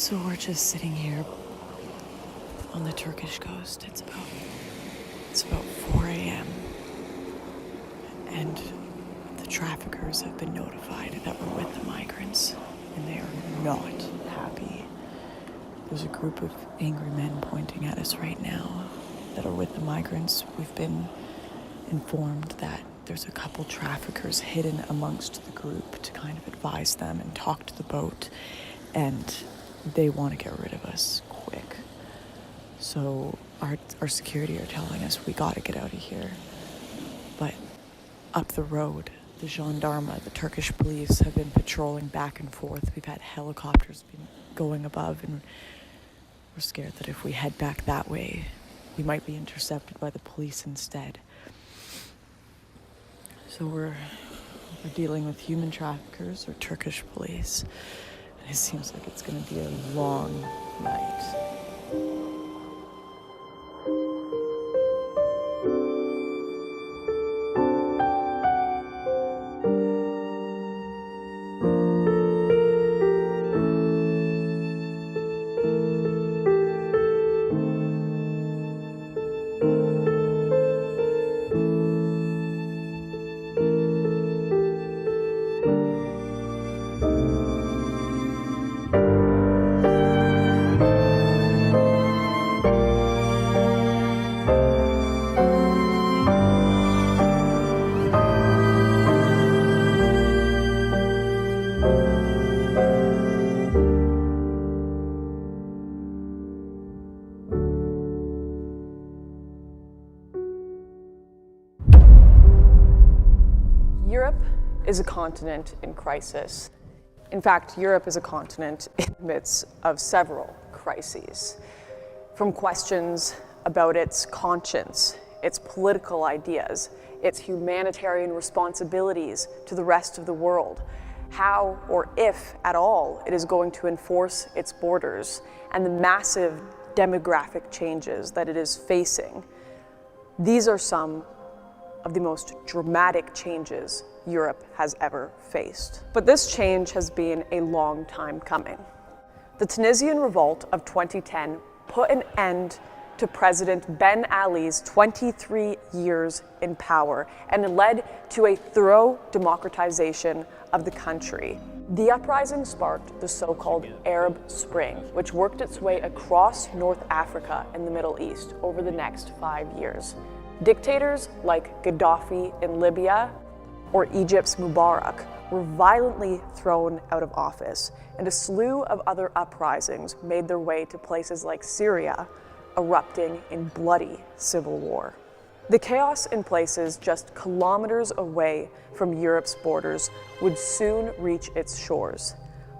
So we're just sitting here on the Turkish coast. It's about 4 a.m. and the traffickers have been notified that we're with the migrants, and they are not happy. There's a group of angry men pointing at us right now that are with the migrants. We've been informed that there's a couple traffickers hidden amongst the group to kind of advise them and talk to the boat, and they want to get rid of us quick. So our security are telling us we gotta get out of here. But up the road, the gendarme, the Turkish police have been patrolling back and forth. We've had helicopters been going above, and we're scared that if we head back that way, we might be intercepted by the police instead. So we're dealing with human traffickers or Turkish police. And it seems like it's going to be a long night. Europe is a continent in crisis. In fact, Europe is a continent in the midst of several crises. From questions about its conscience, its political ideas, its humanitarian responsibilities to the rest of the world, how or if at all it is going to enforce its borders, and the massive demographic changes that it is facing. These are some of the most dramatic changes Europe has ever faced. But this change has been a long time coming. The Tunisian revolt of 2010 put an end to President Ben Ali's 23 years in power and led to a thorough democratization of the country. The uprising sparked the so-called Arab Spring, which worked its way across North Africa and the Middle East over the next 5 years. Dictators like Gaddafi in Libya or Egypt's Mubarak were violently thrown out of office, and a slew of other uprisings made their way to places like Syria, erupting in bloody civil war. The chaos in places just kilometers away from Europe's borders would soon reach its shores.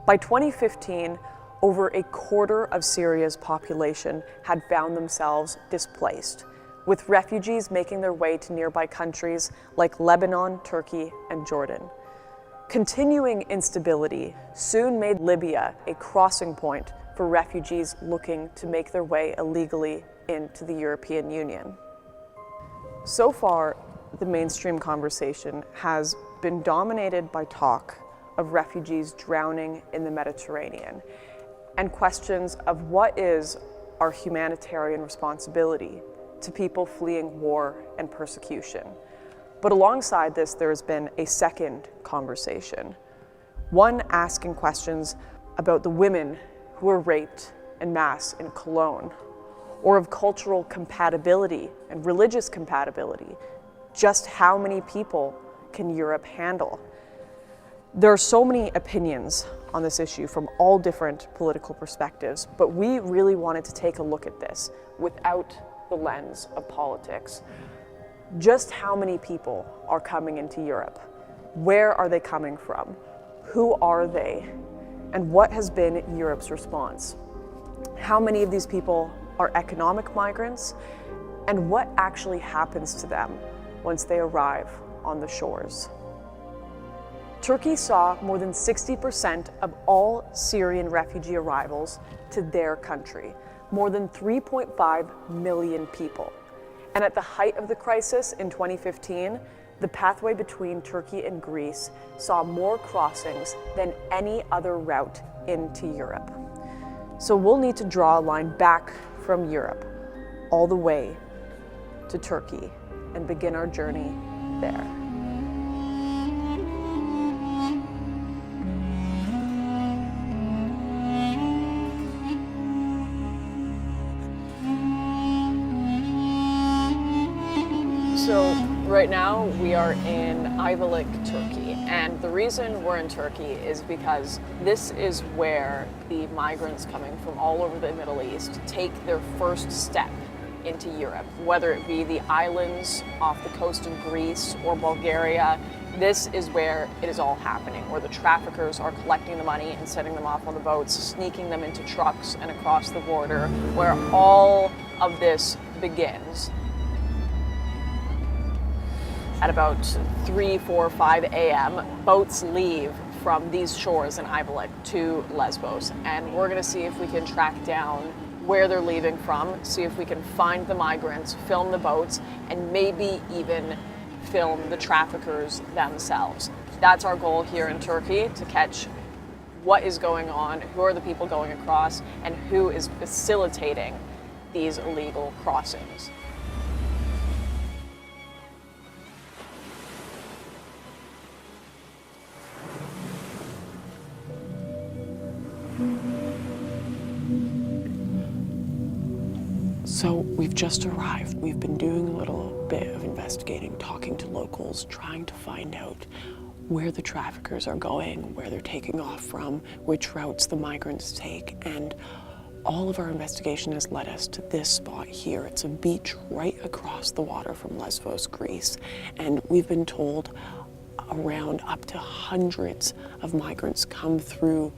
By 2015, over a quarter of Syria's population had found themselves displaced, with refugees making their way to nearby countries like Lebanon, Turkey, and Jordan. Continuing instability soon made Libya a crossing point for refugees looking to make their way illegally into the European Union. So far, the mainstream conversation has been dominated by talk of refugees drowning in the Mediterranean and questions of what is our humanitarian responsibility to people fleeing war and persecution. But alongside this, there has been a second conversation, one asking questions about the women who were raped en masse in Cologne, or of cultural compatibility and religious compatibility. Just how many people can Europe handle? There are so many opinions on this issue from all different political perspectives, but we really wanted to take a look at this without the lens of politics. Just how many people are coming into Europe? Where are they coming from? Who are they? And what has been Europe's response? How many of these people are economic migrants? And what actually happens to them once they arrive on the shores? Turkey saw more than 60% of all Syrian refugee arrivals to their country, more than 3.5 million people. And at the height of the crisis in 2015, the pathway between Turkey and Greece saw more crossings than any other route into Europe. So we'll need to draw a line back from Europe all the way to Turkey and begin our journey there. So right now we are in Ayvalık, Turkey, and the reason we're in Turkey is because this is where the migrants coming from all over the Middle East take their first step into Europe, whether it be the islands off the coast of Greece or Bulgaria. This is where it is all happening, where the traffickers are collecting the money and setting them off on the boats, sneaking them into trucks and across the border, where all of this begins. At about 3, 4, 5 a.m., boats leave from these shores in Ayvalık to Lesbos, and we're gonna see if we can track down where they're leaving from, see if we can find the migrants, film the boats, and maybe even film the traffickers themselves. That's our goal here in Turkey, to catch what is going on, who are the people going across, and who is facilitating these illegal crossings. So we've just arrived. We've been doing a little bit of investigating, talking to locals, trying to find out where the traffickers are going, where they're taking off from, which routes the migrants take, and all of our investigation has led us to this spot here. It's a beach right across the water from Lesbos, Greece, and we've been told around up to hundreds of migrants come through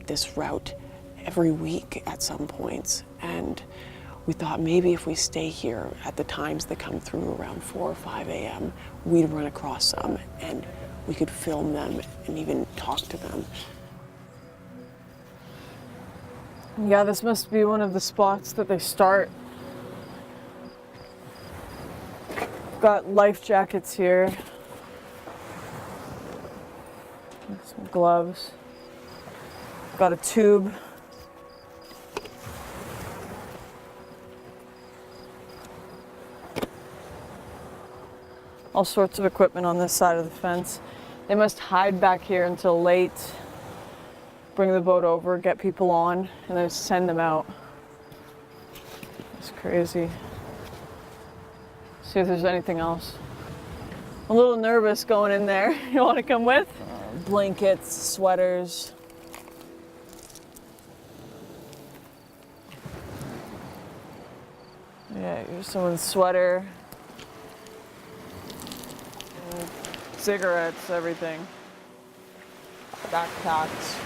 this route every week at some points, and we thought maybe if we stay here at the times that come through around 4 or 5 a.m., we'd run across some and we could film them and even talk to them. Yeah, this must be one of the spots that they start. Got life jackets here. Some gloves. Got a tube. All sorts of equipment on this side of the fence. They must hide back here until late, bring the boat over, get people on, and then send them out. It's crazy. See if there's anything else. I'm a little nervous going in there. You want to come with? Blankets, sweaters. Yeah, here's someone's sweater. Cigarettes, everything. Backpacks.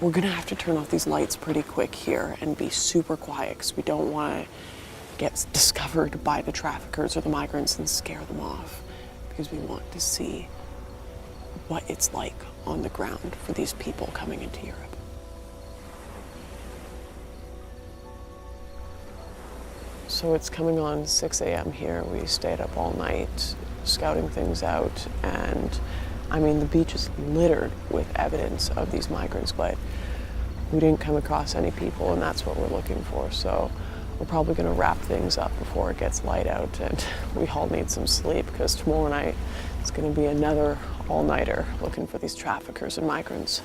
We're gonna have to turn off these lights pretty quick here and be super quiet because we don't want to get discovered by the traffickers or the migrants and scare them off, because we want to see what it's like on the ground for these people coming into Europe. So it's coming on 6 a.m. here. We stayed up all night scouting things out, and I mean, the beach is littered with evidence of these migrants, but we didn't come across any people, and that's what we're looking for. So we're probably gonna wrap things up before it gets light out, and we all need some sleep because tomorrow night it's gonna be another all-nighter looking for these traffickers and migrants.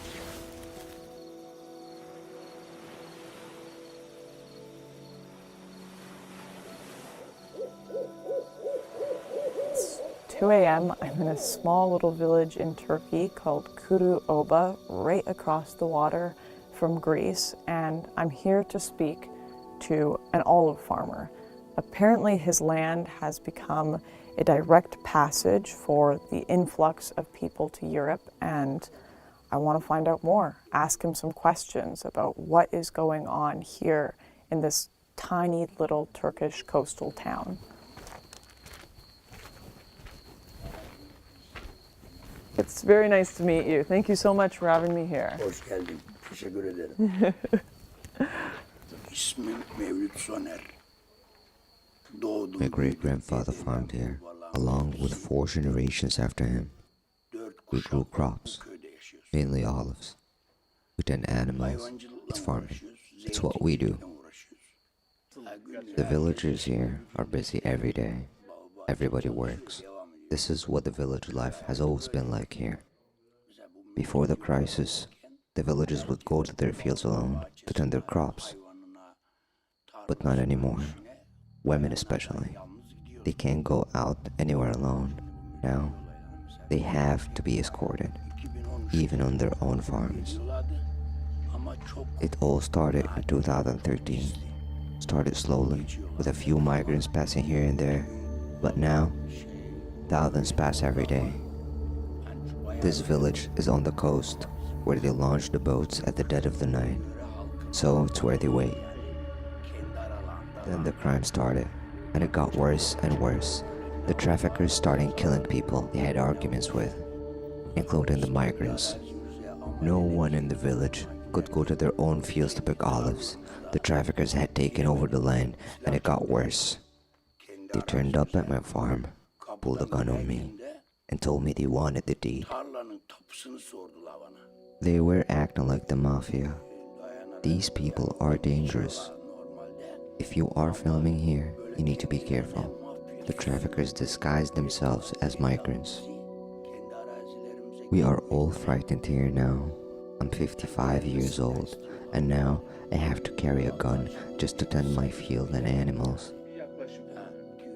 It's 2 a.m. I'm in a small little village in Turkey called Kuru Oba, right across the water from Greece, and I'm here to speak to an olive farmer. Apparently his land has become a direct passage for the influx of people to Europe, and I want to find out more, ask him some questions about what is going on here in this tiny little Turkish coastal town. It's very nice to meet you. Thank you so much for having me here. Hoş geldin. Teşekkür ederim. İsmim Mevlüt Soner. Doğdum. My great-grandfather farmed here, along with 4 generations after him. We grew crops. Köyde yaşıyoruz. mainly olives. We tend animals, it's farming. It's what we do. The villagers here are busy every day. Everybody works. This is what the village life has always been like here. Before the crisis, the villagers would go to their fields alone to tend their crops. But not anymore. Women especially. They can't go out anywhere alone. Now, they have to be escorted, even on their own farms. It all started in 2013. Started slowly, with a few migrants passing here and there, but now, thousands pass every day. This village is on the coast, where they launch the boats at the dead of the night, so it's where they wait. Then the crime started, and it got worse and worse. The traffickers started killing people they had arguments with, including the migrants. No one in the village could go to their own fields to pick olives. The traffickers had taken over the land, and it got worse. They turned up at my farm, pulled a gun on me, and told me they wanted the deed. They were acting like the mafia. These people are dangerous. If you are filming here, you need to be careful. The traffickers disguise themselves as migrants. We are all frightened here now. I'm 55 years old, and now I have to carry a gun just to tend my field and animals.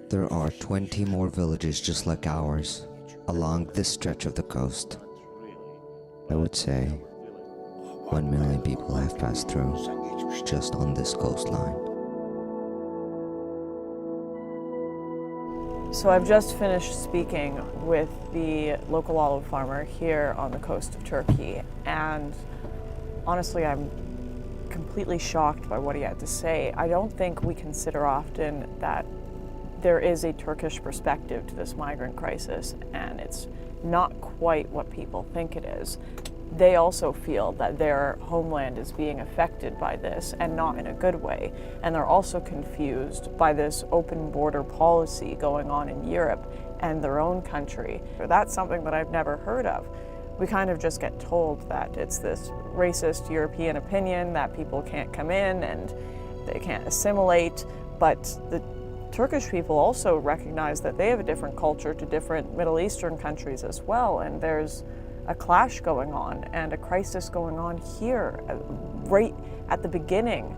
There are 20 more villages just like ours along this stretch of the coast. I would say 1 million people have passed through just on this coastline. So I've just finished speaking with the local olive farmer here on the coast of Turkey, and honestly, I'm completely shocked by what he had to say. I don't think we consider often that there is a Turkish perspective to this migrant crisis, and it's not quite what people think it is. They also feel that their homeland is being affected by this, and not in a good way. And they're also confused by this open border policy going on in Europe and their own country. That's something that I've never heard of. We kind of just get told that it's this racist European opinion that people can't come in and they can't assimilate, but the Turkish people also recognize that they have a different culture to different Middle Eastern countries as well, and there's a clash going on and a crisis going on here right at the beginning,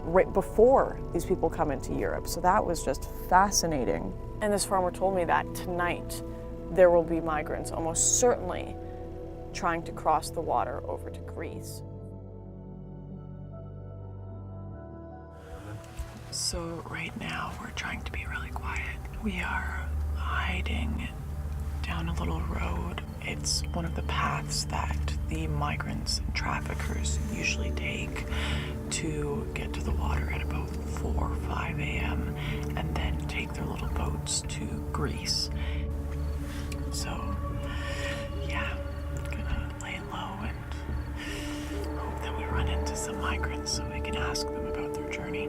right before these people come into Europe. So that was just fascinating. And this farmer told me that tonight there will be migrants almost certainly trying to cross the water over to Greece. So right now we're trying to be really quiet. We are hiding down a little road. It's one of the paths that the migrants and traffickers usually take to get to the water at about 4 or 5 a.m. and then take their little boats to Greece. So, yeah, gonna lay low and hope that we run into some migrants so we can ask them about their journey.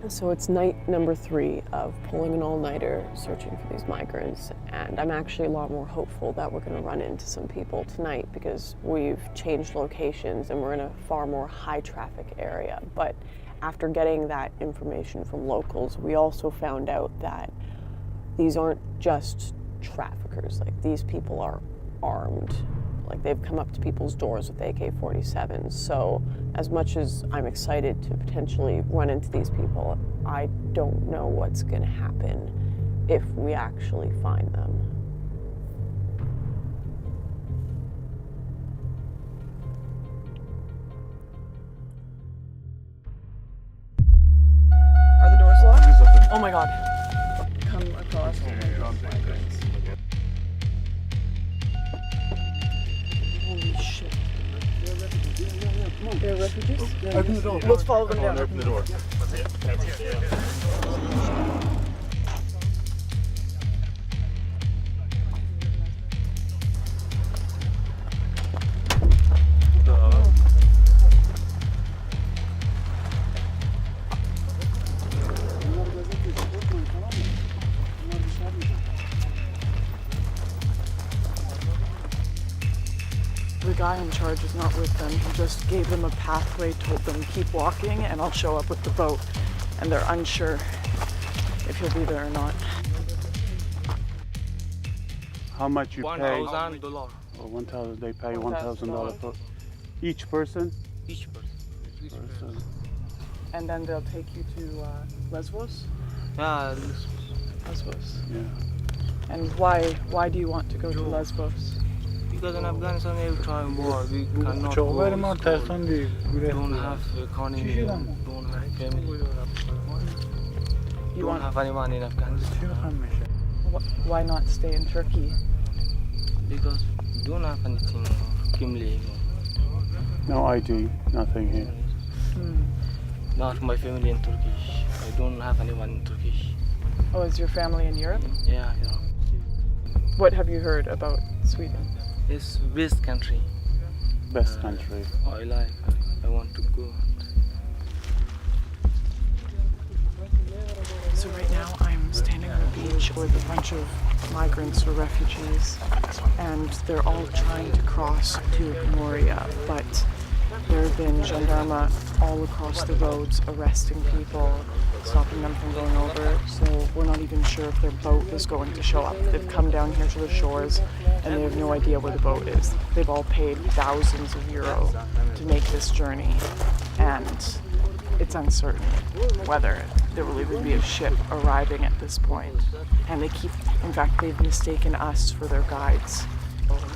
So it's night number 3 of pulling an all-nighter searching for these migrants, and I'm actually a lot more hopeful that we're going to run into some people tonight because we've changed locations and we're in a far more high-traffic area. But after getting that information from locals, we also found out that these aren't just traffickers. Like, these people are armed. Like, they've come up to people's doors with AK-47s. So as much as I'm excited to potentially run into these people, I don't know what's going to happen if we actually find them. Are the doors locked? Oh my God. Come across. Holy shit. They're refugees? Open the door. Let's follow them down. Open the door. guy in charge is not with them. He just gave them a pathway, told them keep walking and I'll show up with the boat. And they're unsure if he'll be there or not. How much you pay? $1,000. Or 1,000, they pay $1,000 for each person? Each person. And then they'll take you to Lesbos? Yeah, Lesbos. Yeah. And why do you want to go to Lesbos? because in Afghanistan every time war, we cannot go. Don't have economy, don't have family. You Don't have anyone in Afghanistan. Why not stay in Turkey? Because we don't have anything, Kimli. No ID, nothing here. Not my family in Turkish. I don't have anyone in Turkish. Oh, is your family in Europe? Yeah. What have you heard about Sweden? It's best country. Best country. I like. I want to go. So right now I'm standing on a beach with a bunch of migrants or refugees, and they're all trying to cross to Moria, but there have been gendarmes all across the roads arresting people, stopping them from going over, so we're not even sure if their boat is going to show up. They've come down here to the shores and they have no idea where the boat is. They've all paid thousands of euros to make this journey, and it's uncertain whether there will even be a ship arriving at this point. And in fact, they've mistaken us for their guides.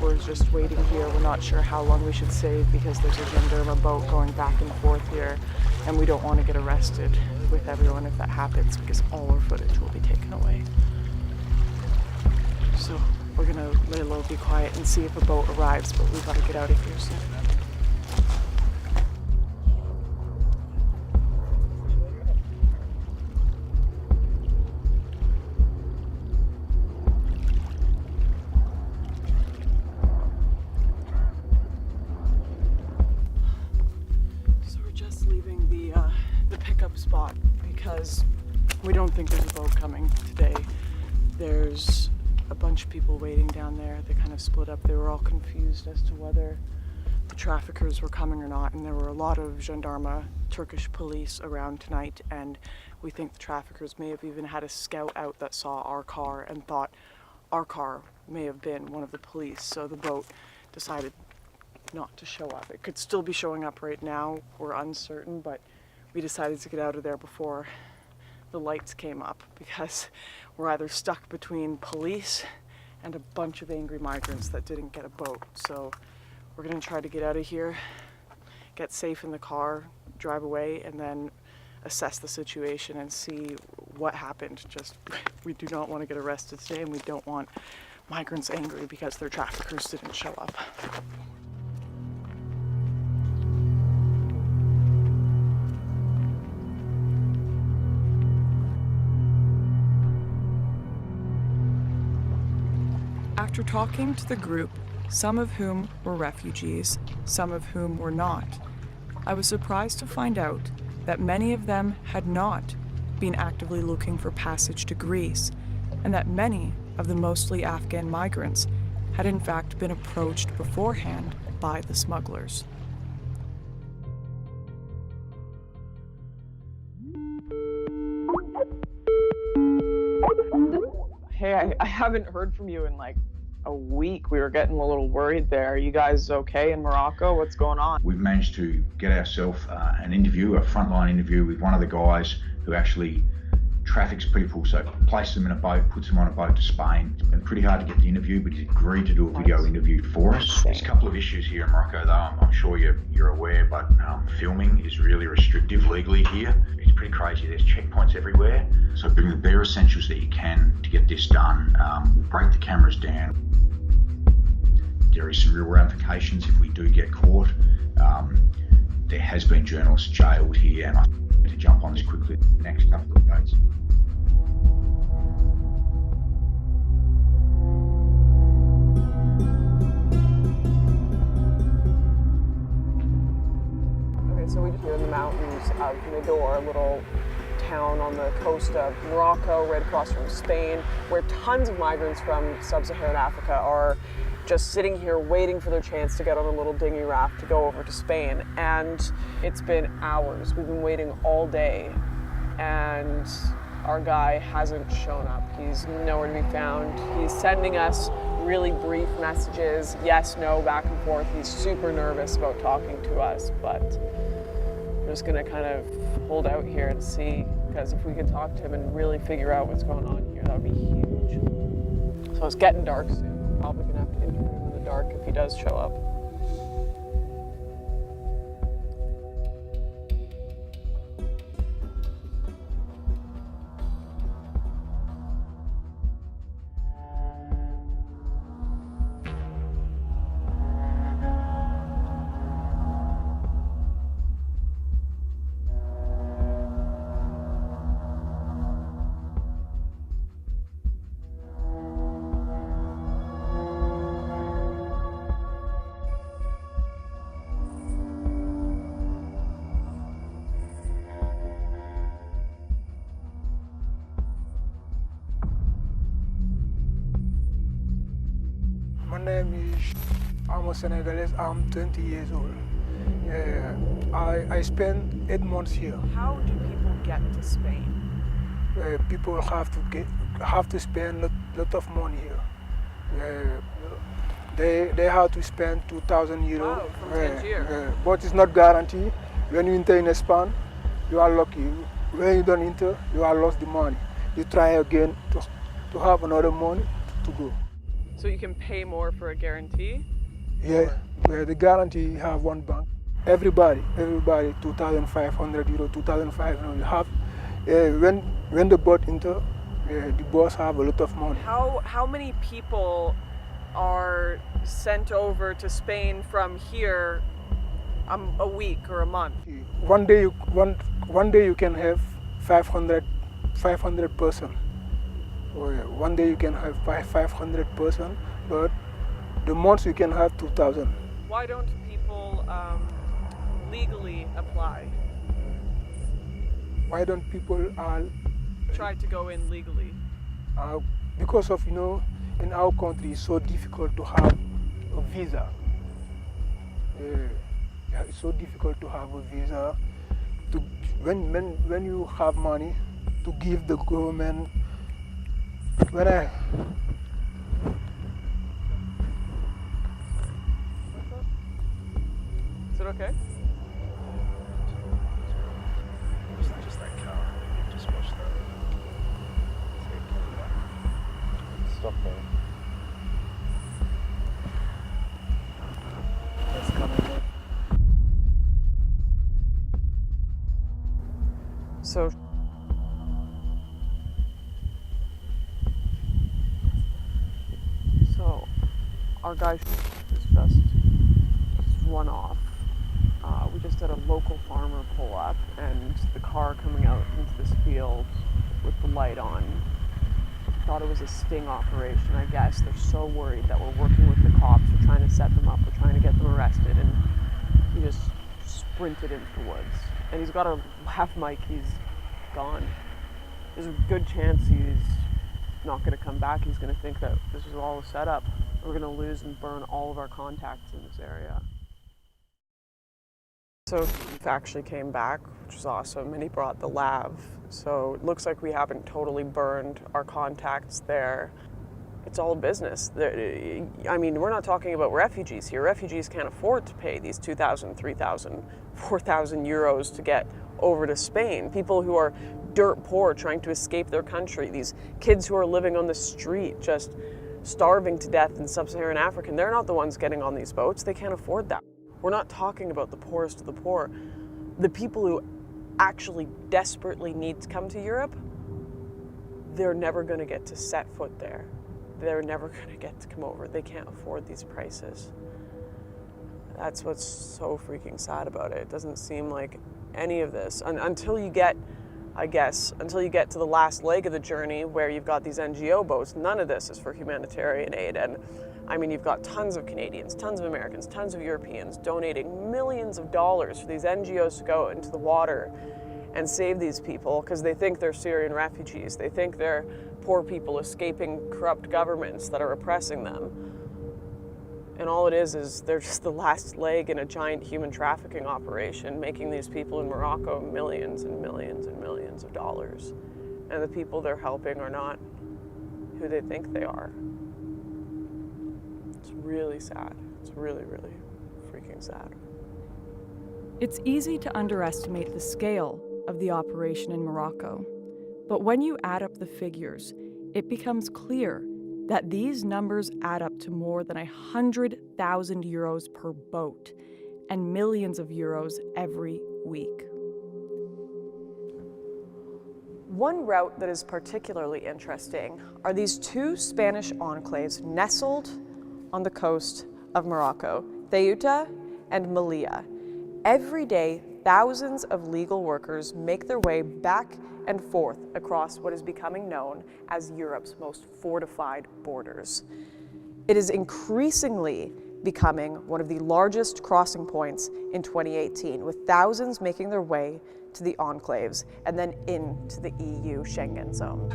We're just waiting here. We're not sure how long we should save because there's a gendarme boat going back and forth here, and we don't want to get arrested with everyone if that happens because all our footage will be taken away. So we're gonna lay low, be quiet, and see if a boat arrives, but we've got to get out of here soon. The pickup spot because we don't think there's a boat coming today. There's a bunch of people waiting down there. They kind of split up. They were all confused as to whether the traffickers were coming or not, and there were a lot of gendarme Turkish police around tonight, and we think the traffickers may have even had a scout out that saw our car and thought our car may have been one of the police, so the boat decided not to show up. It could still be showing up right now. We're uncertain, but we decided to get out of there before the lights came up because we're either stuck between police and a bunch of angry migrants that didn't get a boat. So we're gonna try to get out of here, get safe in the car, drive away, and then assess the situation and see what happened. We do not want to get arrested today, and we don't want migrants angry because their traffickers didn't show up. After talking to the group, some of whom were refugees, some of whom were not, I was surprised to find out that many of them had not been actively looking for passage to Greece, and that many of the mostly Afghan migrants had in fact been approached beforehand by the smugglers. Hey, I haven't heard from you in like a week. We were getting a little worried there. Are you guys okay in Morocco? What's going on? We've managed to get ourselves an interview, a frontline interview with one of the guys who actually traffics people, so places them in a boat, puts them on a boat to Spain. It's been pretty hard to get the interview, but he's agreed to do a video interview for us. There's a couple of issues here in Morocco, though. I'm sure you're aware, but filming is really restrictive legally here. It's pretty crazy. There's checkpoints everywhere. So bring the bare essentials that you can to get this done. Break the cameras down. There is some real ramifications if we do get caught. There has been journalists jailed here, and I need to jump on this quickly the next couple of days. Okay, so we're in the mountains of Nador, a little town on the coast of Morocco, right across from Spain, where tons of migrants from sub-Saharan Africa are just sitting here waiting for their chance to get on a little dinghy raft to go over to Spain. And it's been hours. We've been waiting all day, and our guy hasn't shown up. He's nowhere to be found. He's sending us really brief messages, yes, no, back and forth. He's super nervous about talking to us, but we're just gonna kind of hold out here and see, because if we can talk to him and really figure out what's going on here, that would be huge. So it's getting dark soon. Probably gonna have to interview him in the dark if he does show up. My name is, I'm a Senegalese, I'm 20 years old. I spent 8 months here. How do people get to Spain? People have to spend a lot of money here. They have to spend 2,000 euros. Wow, from Tangier. But it's not guaranteed. When you enter in Spain, you are lucky. When you don't enter, you are lost the money. You try again to have another money to go. So you can pay more for a guarantee? Yeah, the guarantee you have one bank. Everybody, 2,500 euro, 2,500. You have, when the boat enter, the boss have a lot of money. How many people are sent over to Spain from here a week or a month? One day you can have 500 person. One day you can have 500 person, but the months you can have 2,000. Why don't people legally apply? Why don't people try to go in legally? Because of, in our country it's so difficult to have a visa. It's so difficult to have a visa. When you have money to give the government. Is it okay? Just that car. Just watch that. Stop there. It's coming up. So our guy is just one off. We just had a local farmer pull up, and the car coming out into this field with the light on. Thought it was a sting operation, I guess. They're so worried that we're working with the cops. We're trying to set them up. We're trying to get them arrested, and he just sprinted into the woods. And he's got a lav mic. He's gone. There's a good chance he's not going to come back. He's going to think that this is all a setup. We're going to lose and burn all of our contacts in this area. So he actually came back, which was awesome, and he brought the lav. So it looks like we haven't totally burned our contacts there. It's all business. I mean, we're not talking about refugees here. Refugees can't afford to pay these 2,000, 3,000, 4,000 euros to get over to Spain. People who are dirt poor trying to escape their country. These kids who are living on the street just starving to death in sub-Saharan Africa. They're not the ones getting on these boats. They can't afford that. We're not talking about the poorest of the poor. The people who actually desperately need to come to Europe, they're never going to get to set foot there. They're never going to get to come over. They can't afford these prices. That's what's so freaking sad about it. It doesn't seem like any of this, until you get, I guess, until you get to the last leg of the journey where you've got these NGO boats, none of this is for humanitarian aid. And I mean, you've got tons of Canadians, tons of Americans, tons of Europeans donating millions of dollars for these NGOs to go into the water and save these people because they think they're Syrian refugees. They think they're poor people escaping corrupt governments that are oppressing them. And all it is they're just the last leg in a giant human trafficking operation, making these people in Morocco millions and millions and millions of dollars. And the people they're helping are not who they think they are. It's really sad. It's really, really freaking sad. It's easy to underestimate the scale of the operation in Morocco. But when you add up the figures, it becomes clear that these numbers add up to more than 100,000 euros per boat and millions of euros every week. One route that is particularly interesting are these two Spanish enclaves nestled on the coast of Morocco, Ceuta and Melilla. Every day, thousands of legal workers make their way back and forth across what is becoming known as Europe's most fortified borders. It is increasingly becoming one of the largest crossing points in 2018, with thousands making their way to the enclaves and then into the EU Schengen zone.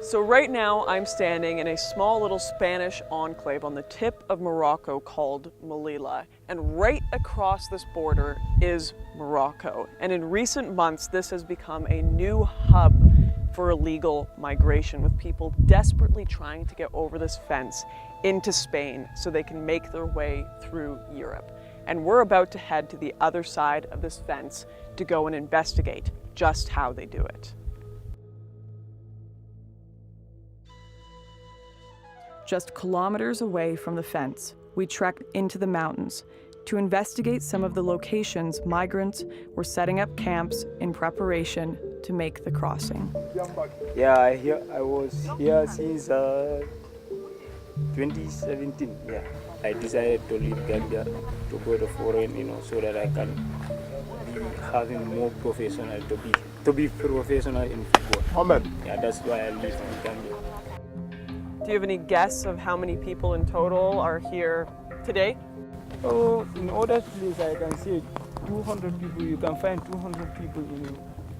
So right now I'm standing in a small little Spanish enclave on the tip of Morocco called Melilla. And right across this border is Morocco. And in recent months, this has become a new hub for illegal migration, with people desperately trying to get over this fence into Spain so they can make their way through Europe. And we're about to head to the other side of this fence to go and investigate just how they do it. Just kilometers away from the fence, we trekked into the mountains to investigate some of the locations migrants were setting up camps in preparation to make the crossing. Yeah, I was here since 2017. Yeah, I decided to leave Gambia to go to foreign, so that I can be having more professional to be professional in football. Amen. Yeah, that's why I live in Gambia. Do you have any guess of how many people in total are here today? Oh, in other places I can say 200 people. You can find 200 people in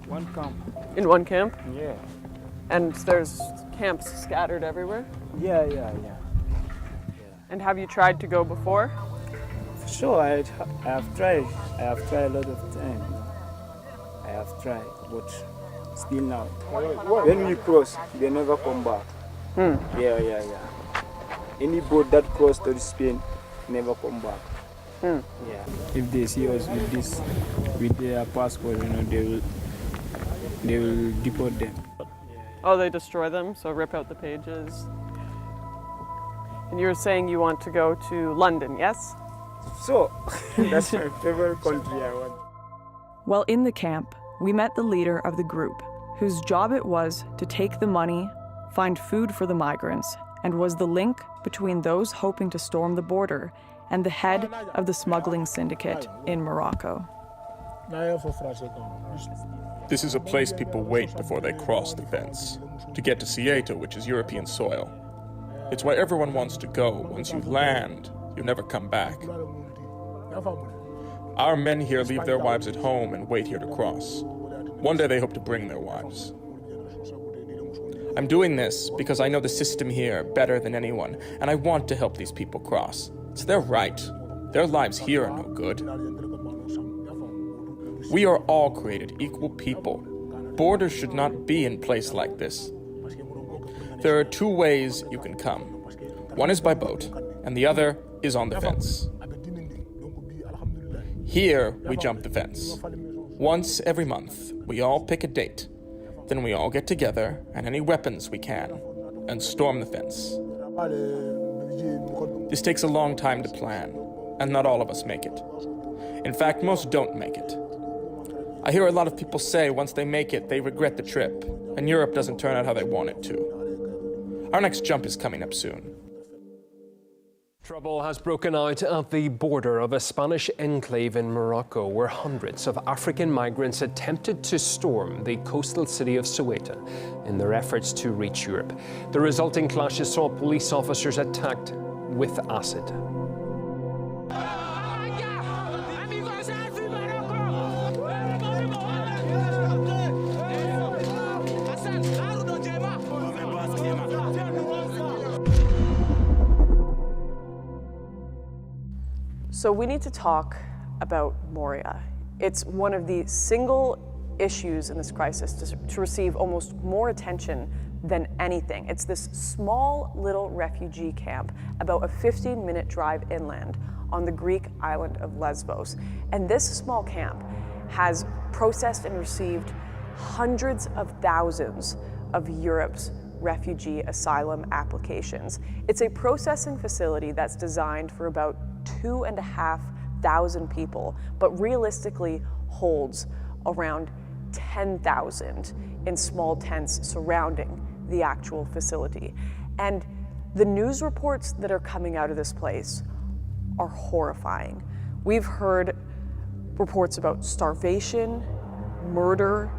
one camp. In one camp? Yeah. And there's camps scattered everywhere? Yeah. And have you tried to go before? Sure, I have tried. I have tried a lot of times. I have tried, but still now. When we cross, they never come back. Yeah. Any boat that cross to Spain never come back. Yeah. If they see us with their passport, they will deport them. Oh, they destroy them, so rip out the pages. And you were saying you want to go to London, yes? So, that's my favorite country I want. While in the camp, we met the leader of the group, whose job it was to take the money, find food for the migrants, and was the link between those hoping to storm the border and the head of the smuggling syndicate in Morocco. This is a place people wait before they cross the fence, to get to Ceuta, which is European soil. It's where everyone wants to go. Once you land, you never come back. Our men here leave their wives at home and wait here to cross. One day they hope to bring their wives. I'm doing this because I know the system here better than anyone, and I want to help these people cross. It's their right. Their lives here are no good. We are all created equal people. Borders should not be in place like this. There are two ways you can come. One is by boat, and the other is on the fence. Here, we jump the fence. Once every month, we all pick a date. Then we all get together, and any weapons we can, and storm the fence. This takes a long time to plan, and not all of us make it. In fact, most don't make it. I hear a lot of people say once they make it, they regret the trip, and Europe doesn't turn out how they want it to. Our next jump is coming up soon. Trouble has broken out at the border of a Spanish enclave in Morocco, where hundreds of African migrants attempted to storm the coastal city of Ceuta in their efforts to reach Europe. The resulting clashes saw police officers attacked with acid. So we need to talk about Moria. It's one of the single issues in this crisis to receive almost more attention than anything. It's this small little refugee camp about a 15-minute drive inland on the Greek island of Lesbos. And this small camp has processed and received hundreds of thousands of Europe's refugee asylum applications. It's a processing facility that's designed for about 2,500 people, but realistically holds around 10,000 in small tents surrounding the actual facility. And the news reports that are coming out of this place are horrifying. We've heard reports about starvation, murder,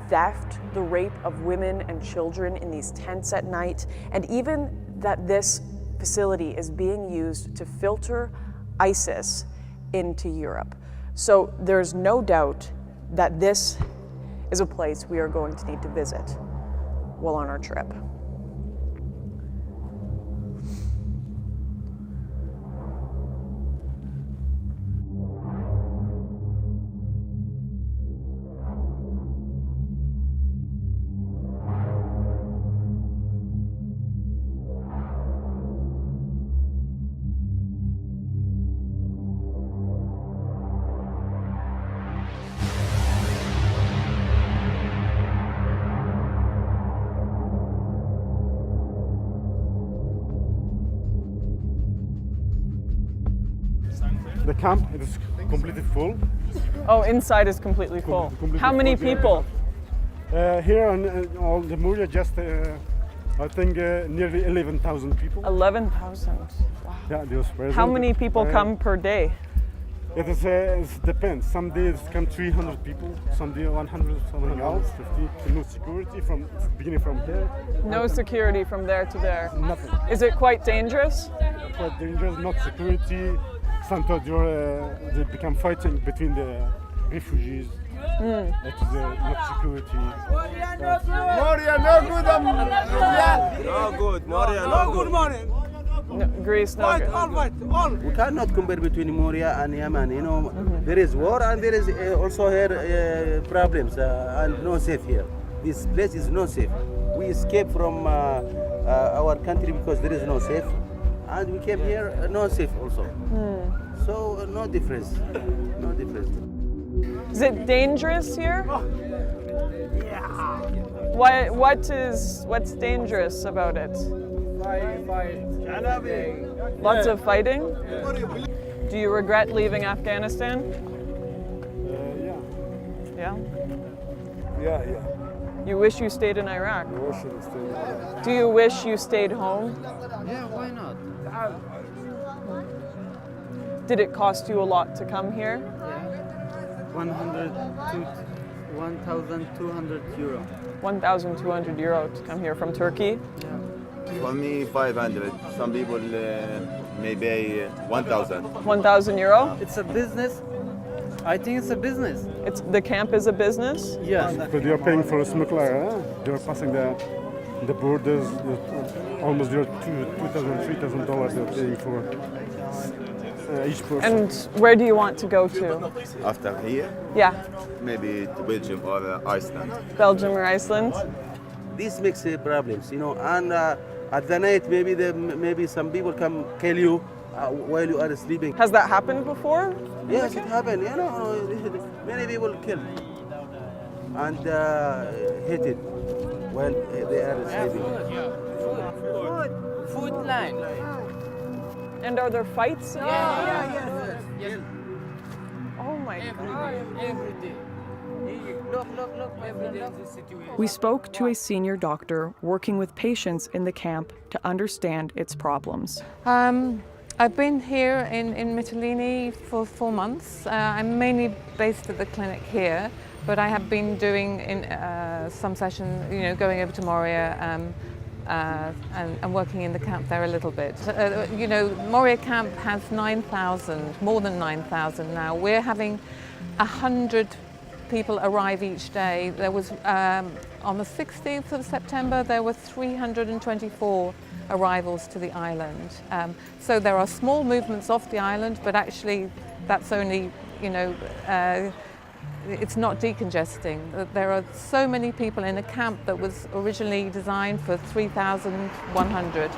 theft, the rape of women and children in these tents at night, and even that this facility is being used to filter ISIS into Europe. So there's no doubt that this is a place we are going to need to visit while on our trip. The camp is completely full. Oh, inside is completely full. How many people? Here on all the Moria, just I think nearly 11,000 people. 11,000. Wow. Yeah, they was present. How many people come per day? It depends. Some days come 300 people, some days 100, something else, 50. No security from beginning from here. No security from there to there. Nothing. Is it quite dangerous? Quite dangerous. Not security. Sometimes they become fighting between the refugees. That is not security. Moria, no good. No good. Moria, no good. No, Greece, no good. We cannot compare between Moria and Yemen. You know, there is war and there is also here problems and no safe here. This place is not safe. We escaped from our country because there is no safe, and we came here no safe also. So no difference. No difference. Is it dangerous here? Yeah. What's dangerous about it? Fight. Lots of fighting? Do you regret leaving Afghanistan? Yeah. Yeah? Yeah. You wish you stayed in Iraq? I wish I stayed in Iraq. Do you wish you stayed home? Yeah, why not? Did it cost you a lot to come here? 1,200 euro. 1,200 euro to come here from Turkey? For me, 500. Some people maybe 1,000. 1,000 euro? It's a business. I think it's a business. The camp is a business? Yes. Because they are paying for a smuggler. They are passing the borders. Almost $2,000, $3,000 they're paying for each person. And where do you want to go to? After here, Yeah, maybe to Belgium or Iceland. Belgium or Iceland? This makes problems, you know. And at the night, maybe some people come kill you while you are sleeping. Has that happened before? Yes, it happened. You know, many people killed and hated while they are sleeping. Food line. And are there fights? Yes. Oh my God. Every day. Look, every day this situation. We spoke to a senior doctor working with patients in the camp to understand its problems. I've been here in Mytilene for 4 months. I'm mainly based at the clinic here, but I have been doing some sessions, going over to Moria and working in the camp there a little bit. Moria camp has 9,000, more than 9,000 now. We're having 100 people arrive each day. There was, on the 16th of September, there were 324 arrivals to the island. So there are small movements off the island, but actually that's only, it's not decongesting. There are so many people in a camp that was originally designed for 3,100.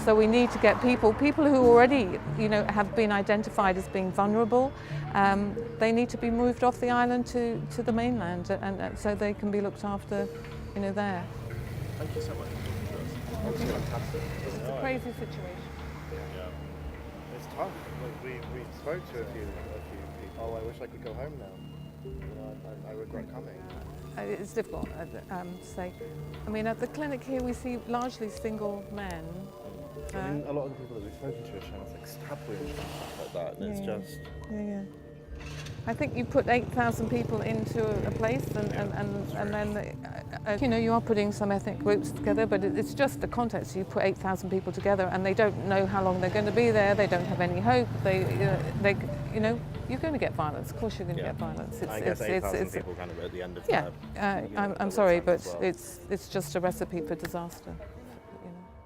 So we need to get people who already, have been identified as being vulnerable. They need to be moved off the island to the mainland, and so they can be looked after, there. Thank you so much. It's a crazy situation. Yeah. It's tough. We spoke to a few people. Oh, I wish I could go home now. I regret coming. It's difficult to say. I mean, at the clinic here we see largely single men. I mean, a lot of the people that we've spoken to are trying to stab women and stuff like that, and it's just... Yeah. I think you put 8,000 people into a place and then, you are putting some ethnic groups together, but it's just the context. You put 8,000 people together and they don't know how long they're going to be there, they don't have any hope, you're going to get violence. Of course you're going to get violence. I guess 8,000 people kind of at the end of I'm sorry, but it's just a recipe for disaster.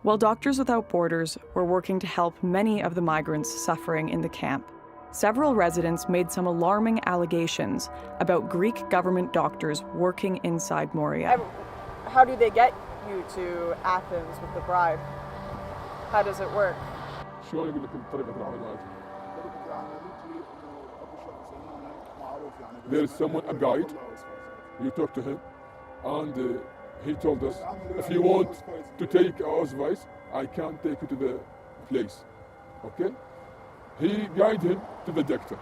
While Doctors Without Borders were working to help many of the migrants suffering in the camp, several residents made some alarming allegations about Greek government doctors working inside Moria. How do they get you to Athens with the bribe? How does it work? There is someone, a guide, you talk to him, and he told us, if you want to take our advice, I can't take you to the place, okay? He guided him to the doctor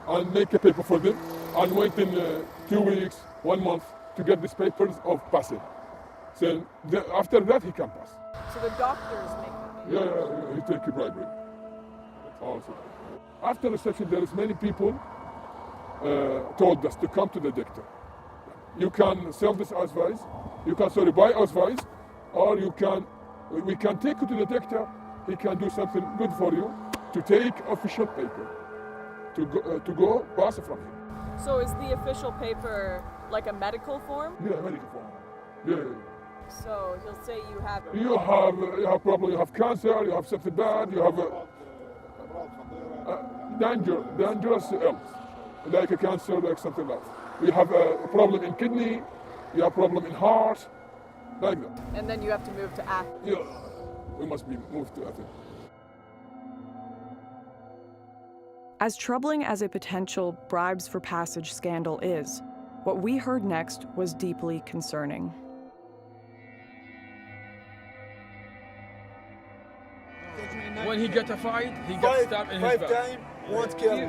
and make a paper for them and wait in 2 weeks, 1 month to get these papers of passing. So after that he can pass. So the doctors make them? Yeah, he take a bribery. Also. After reception there is many people told us to come to the doctor. You can sell this advice, you can buy advice, or we can take you to the doctor. He can do something good for you to take official paper to go pass from him. So is the official paper like a medical form? Yeah, medical form. Yeah. So he'll say you have problem, you have cancer, you have something bad, you have dangerous illness, like a cancer, like something like that. You have a problem in kidney, you have a problem in heart, like that. And then you have to move to Athens. Yeah, we must be moved to Athens. As troubling as a potential bribes for passage scandal is, what we heard next was deeply concerning. When he get a fight, he gets stabbed in his back. 5 times, won't kill me.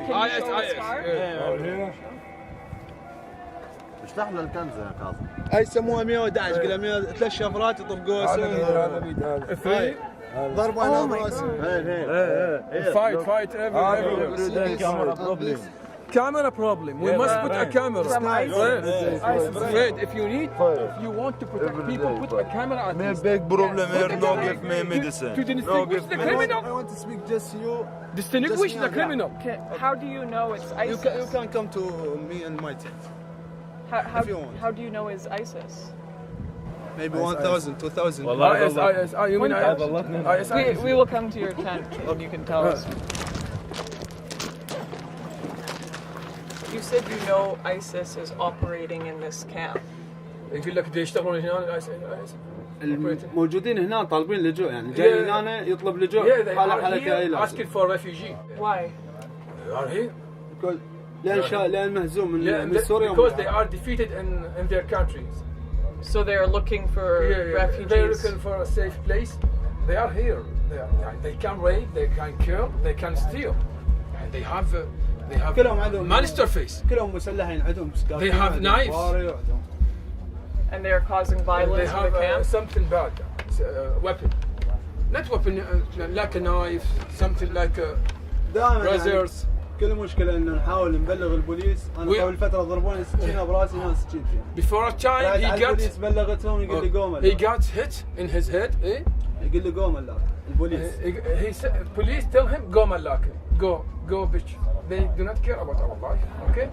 اشرح له الكنزه يا كاظم. هاي يسموها 111 قال 100 3 شفرات يطبقوها سوي. ضربه على راسه. Fight everywhere. Camera problem. We must put a camera. Fred, if you want to protect people, put a camera at least. Big problem here, no give me medicine. To distinguish the criminal. I want to speak just you. Distinguish the criminal. Okay. How do you know it's ISIS? You can come to me and my tent. How do you know it's ISIS? Maybe 1,000, 2,000. You mean ISIS? We will come to your tent and you can tell us. You said you know ISIS is operating in this camp. يقول لك يشتغلون هنا الموجودين هنا طالبين لجوء يعني جاي هنا يطلب لجوء حالة كائلة. Asking for refugee. Why? They are here. لأن مهزوم من سوريا. Because they are defeated in their countries. So they are looking for refugees. They're looking for a safe place. They are here. They can rape, they can kill, they can steal. And they have monster face. كلهم مسلحين عندهم. They have knives. And they are causing violence in the camp. Something bad, weapon. not weapon, like a knife, something like a razors. كل مشكلة إنه نحاول نبلغ البوليس. أنا قبل فترة ضربوني سكينة براسي هنا سكين فيها. Before a time البوليس بلغتهم يقول لي قوم. He got hit in his head. Eh? يقول لي قوم اللاك. البوليس. He said, police tell him قوم اللاك. Go bitch. They do not care about our life. Okay?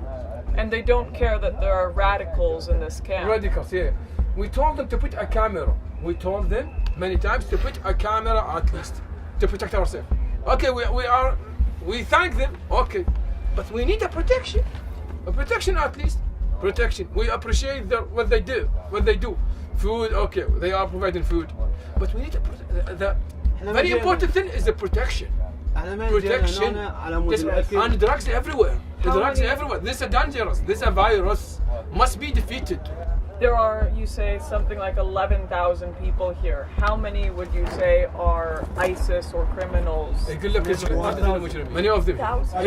And they don't care that there are radicals in this camp. Radicals, yeah. We told them to put a camera. We told them many times to put a camera at least to protect ourselves. Okay, we thank them. Okay, but we need a protection at least. Protection. We appreciate what they do. Food, okay, they are providing food, but we need the very important thing is the protection. Protection. And drugs everywhere. This is dangerous. This is a virus. Must be defeated. There are, you say, something like 11,000 people here. How many would you say are ISIS or criminals? Many of them.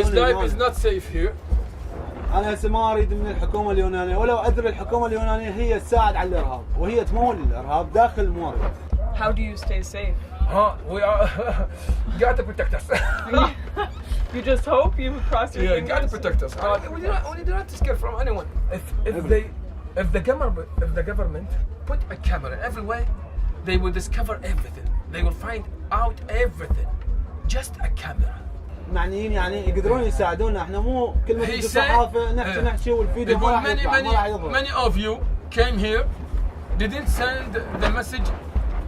His life is not safe here. أنا هسه ما أريد من الحكومة اليونانية ولو أدري الحكومة اليونانية هي تساعد على الإرهاب وهي تمول الإرهاب داخل موريا. How do you stay safe? We are got to protect us. You just hope you cross your fingers? Got to protect us. We do not scare from anyone. If the government put a camera everywhere, they will discover everything. They will find out everything. Just a camera. معنيين يعني يقدرون يساعدونا احنا مو كل ما تجي الصحافة نحكي والفيديو ما راح يطلع ما راح يظهر. Many of you came here, didn't send the message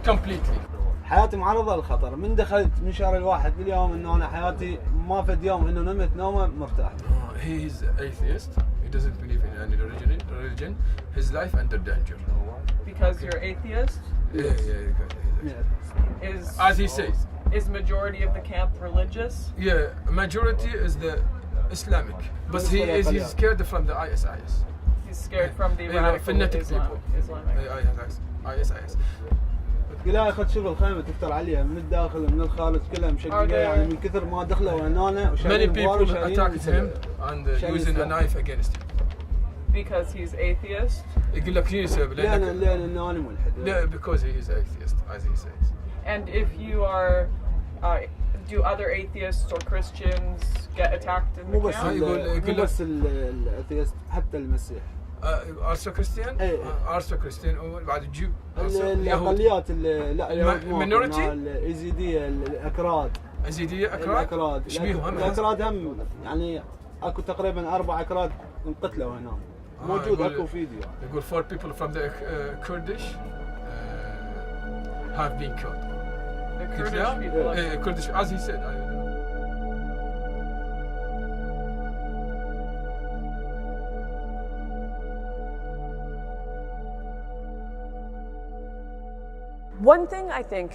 completely. حياتي معرضة للخطر من دخلت من شهر الواحد اليوم انه انا حياتي ما فد يوم انه نمت نومه مرتاح. He is atheist. He doesn't believe in any religion. His life under danger. Because you're atheist? Yeah. As he says. Is majority of the camp religious? Yeah, majority is the Islamic. But he's scared from the ISIS. He's scared from the radical fanatic Islamic. ISIS. لا أخذ شغل خيمة تفتر عليها من الداخل ومن الخارج كلها مشققة يعني من كثر ما دخلوا هنا Many people attacked him and using a knife against him. Because he's atheist? يقول لك شنو السبب؟ لأنه أنا ملحد. لا, because he is atheist, as he says. And if you are, do other atheists or Christians get attacked in the camp? مو بس الأثيست حتى المسيح. Also Christian? Also Christian وبعد Jew. الأقليات لا minority? الإيزيدية الأكراد. إيزيدية أكراد؟ إيش بيهم؟ الأكراد هم يعني أكو تقريبا 4 أكراد انقتلوا هنا. موجود أكو فيديو. يقول 4 people from the Kurdish have been killed. The Kurdish people? Kurdish, as he said. One thing I think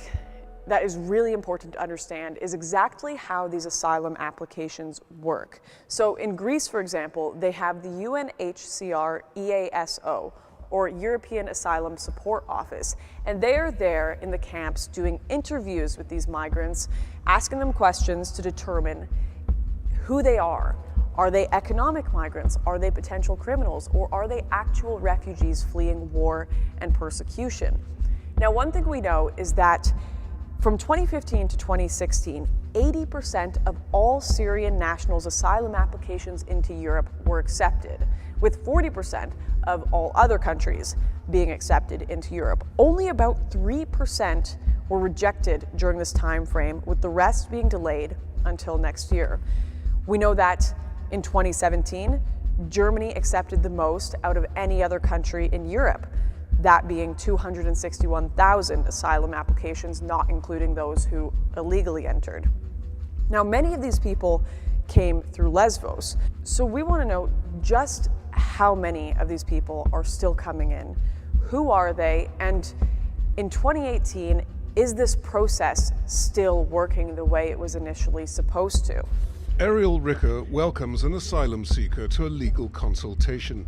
that is really important to understand is exactly how these asylum applications work. So in Greece, for example, they have the UNHCR EASO, or European Asylum Support Office, and they are there in the camps doing interviews with these migrants, asking them questions to determine who they are. Are they economic migrants? Are they potential criminals? Or are they actual refugees fleeing war and persecution? Now, one thing we know is that from 2015 to 2016, 80% of all Syrian nationals' asylum applications into Europe were accepted, with 40% of all other countries being accepted into Europe. Only about 3% were rejected during this time frame, with the rest being delayed until next year. We know that in 2017, Germany accepted the most out of any other country in Europe, that being 261,000 asylum applications, not including those who illegally entered. Now, many of these people came through Lesvos, so we want to know just how many of these people are still coming in, who are they, and in 2018, is this process still working the way it was initially supposed to? Ariel Ricker welcomes an asylum seeker to a legal consultation.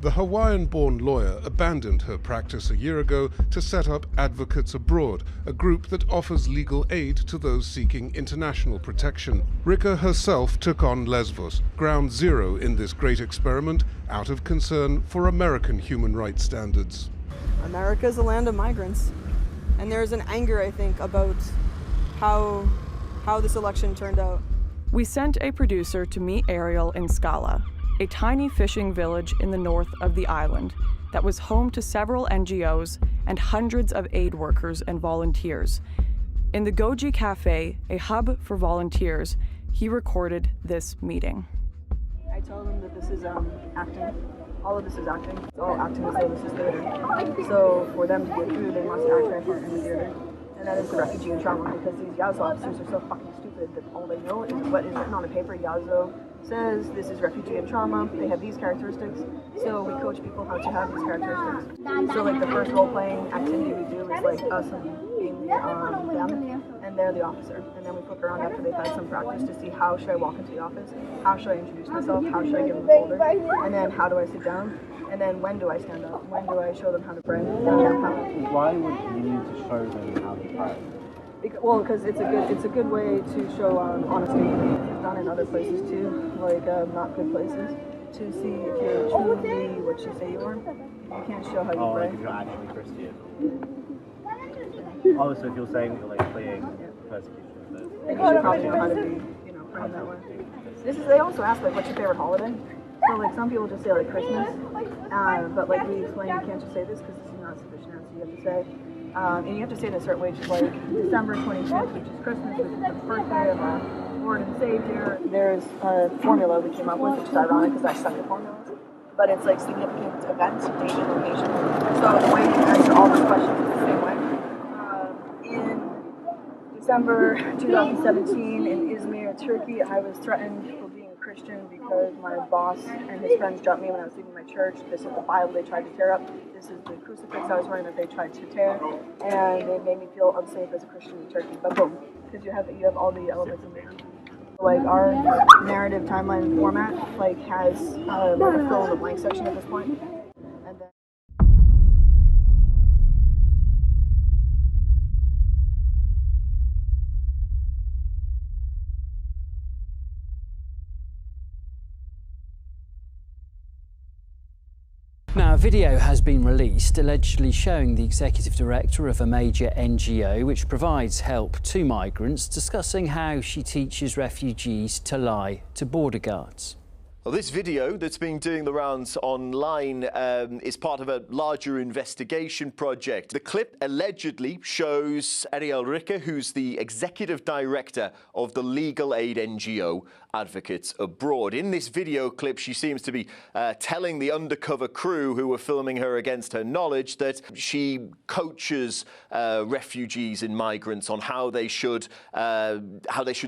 The Hawaiian-born lawyer abandoned her practice a year ago to set up Advocates Abroad, a group that offers legal aid to those seeking international protection. Ricker herself took on Lesvos, ground zero in this great experiment, out of concern for American human rights standards. America is a land of migrants, and there's an anger, I think, about how this election turned out. We sent a producer to meet Ariel in Scala, a tiny fishing village in the north of the island that was home to several NGOs and hundreds of aid workers and volunteers. In the Goji Cafe, a hub for volunteers, he recorded this meeting. I tell them that this is acting. All of this is acting. It's all acting as though this is theater. So for them to get through, they must act their part in the theater. And that is the refugee and trauma, because these Yazo officers are so fucking stupid that all they know is what is written on a paper. Yazo says this is refugee and trauma. They have these characteristics. So we coach people how to have these characteristics. So like the first role-playing activity we do is like us being them, and they're the officer. And then we flip around after they've had some practice to see how should I walk into the office, how should I introduce myself, how should I give them a folder, and then how do I sit down, and then when do I stand up, when do I show them how to pray. Why would you need to show them how to pray? Well, because it's a good way to show honesty. It's done in other places too, like not good places, to see if you're truly what you say you are. You can't show how you pray. Like if you're actually Christian. Oh, so if you're saying that you're like fleeing persecution, you should probably know how to be, praying that way. They also ask like, what's your favorite holiday? So like some people just say like Christmas, but like we explain you can't just say this because this is not a sufficient answer. You have to say, and you have to say it in a certain way, just like December 25th, which is Christmas, which is the birthday of our Lord and Savior. There's a formula we came up with, which is ironic because I suck at formulas, but it's like significant events, date, and location. So the way you answer all those questions is the same way. In December 2017 in Izmir, Turkey, I was threatened for being a Christian because my boss and his friends jumped me when I was leaving my church. This is the Bible they tried to tear up. This is the crucifix I was wearing that they tried to tear. And they made me feel unsafe as a Christian in Turkey. But boom, because you have all the elements in there. Like our narrative timeline format has a fill in the blank section at this point. And then Now, a video has been released allegedly showing the executive director of a major NGO which provides help to migrants discussing how she teaches refugees to lie to border guards. Well, this video that's been doing the rounds online is part of a larger investigation project. The clip allegedly shows Ariel Ricker, who's the executive director of the legal aid NGO Advocates Abroad. In this video clip, she seems to be telling the undercover crew who were filming her against her knowledge that she coaches refugees and migrants on how they should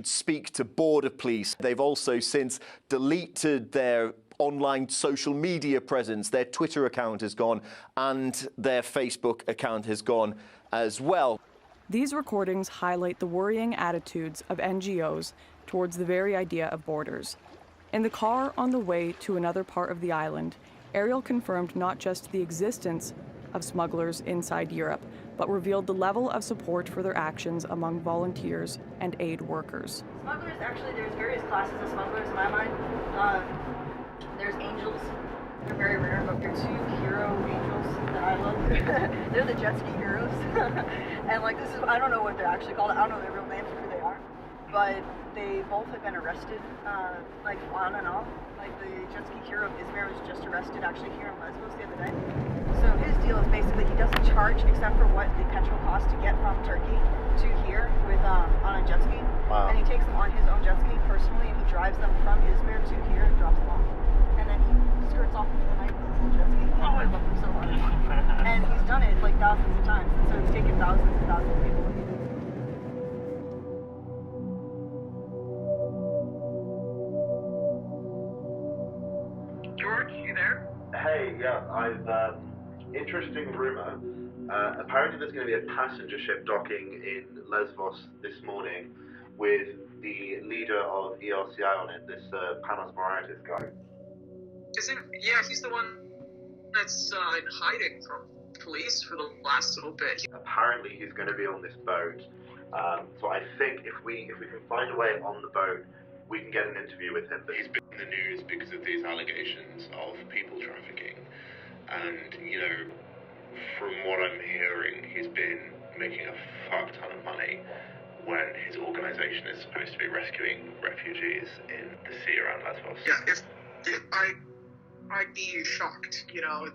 speak to border police. They've also since deleted their online social media presence. Their Twitter account has gone and their Facebook account has gone as well. These recordings highlight the worrying attitudes of NGOs towards the very idea of borders. In the car on the way to another part of the island, Ariel confirmed not just the existence of smugglers inside Europe, but revealed the level of support for their actions among volunteers and aid workers. Smugglers, actually, there's various classes of smugglers in my mind. There's angels. They're very rare, but they're two hero angels that I love. They're the jet ski heroes. And like this is, I don't know what they're actually called. I don't know their real names or who they are. But they both have been arrested, like on and off. Like the jet ski hero of Izmir was just arrested actually here in Lesbos the other day. So his deal is basically he doesn't charge except for what the petrol costs to get from Turkey to here with on a jet ski. Wow. And he takes them on his own jet ski personally, and he drives them from Izmir to here and drops them off. And then he skirts off into the night with his little jet ski. Oh, I love him so much. And he's done it like thousands of times, and so he's taken thousands and thousands of people. George, you there? Hey, yeah, interesting rumor. Apparently there's going to be a passenger ship docking in Lesbos this morning with the leader of ERCI on it, this Panos Moraitis guy. Yeah, he's the one that's in hiding from police for the last little bit. Apparently he's going to be on this boat. So I think if we can find a way on the boat, we can get an interview with him. But he's been in the news because of these allegations of people trafficking. And, from what I'm hearing, he's been making a fuck ton of money when his organisation is supposed to be rescuing refugees in the sea around Lesbos? Yeah, if I'd be shocked. You know,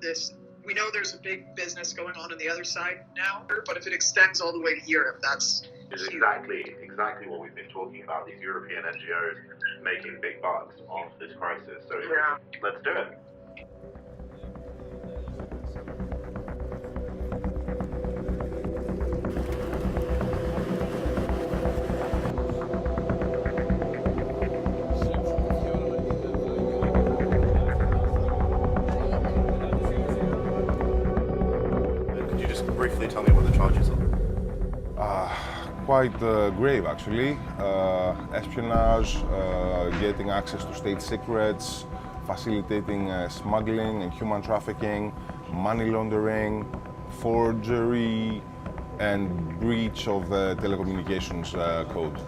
we know there's a big business going on the other side now, but if it extends all the way to Europe, that's It's exactly what we've been talking about, these European NGOs making big bucks off this crisis. So yeah. Let's do it. Could you just briefly tell me what the charges are? Quite grave, actually. Espionage, getting access to state secrets, facilitating smuggling and human trafficking, money laundering, forgery, and breach of the telecommunications code.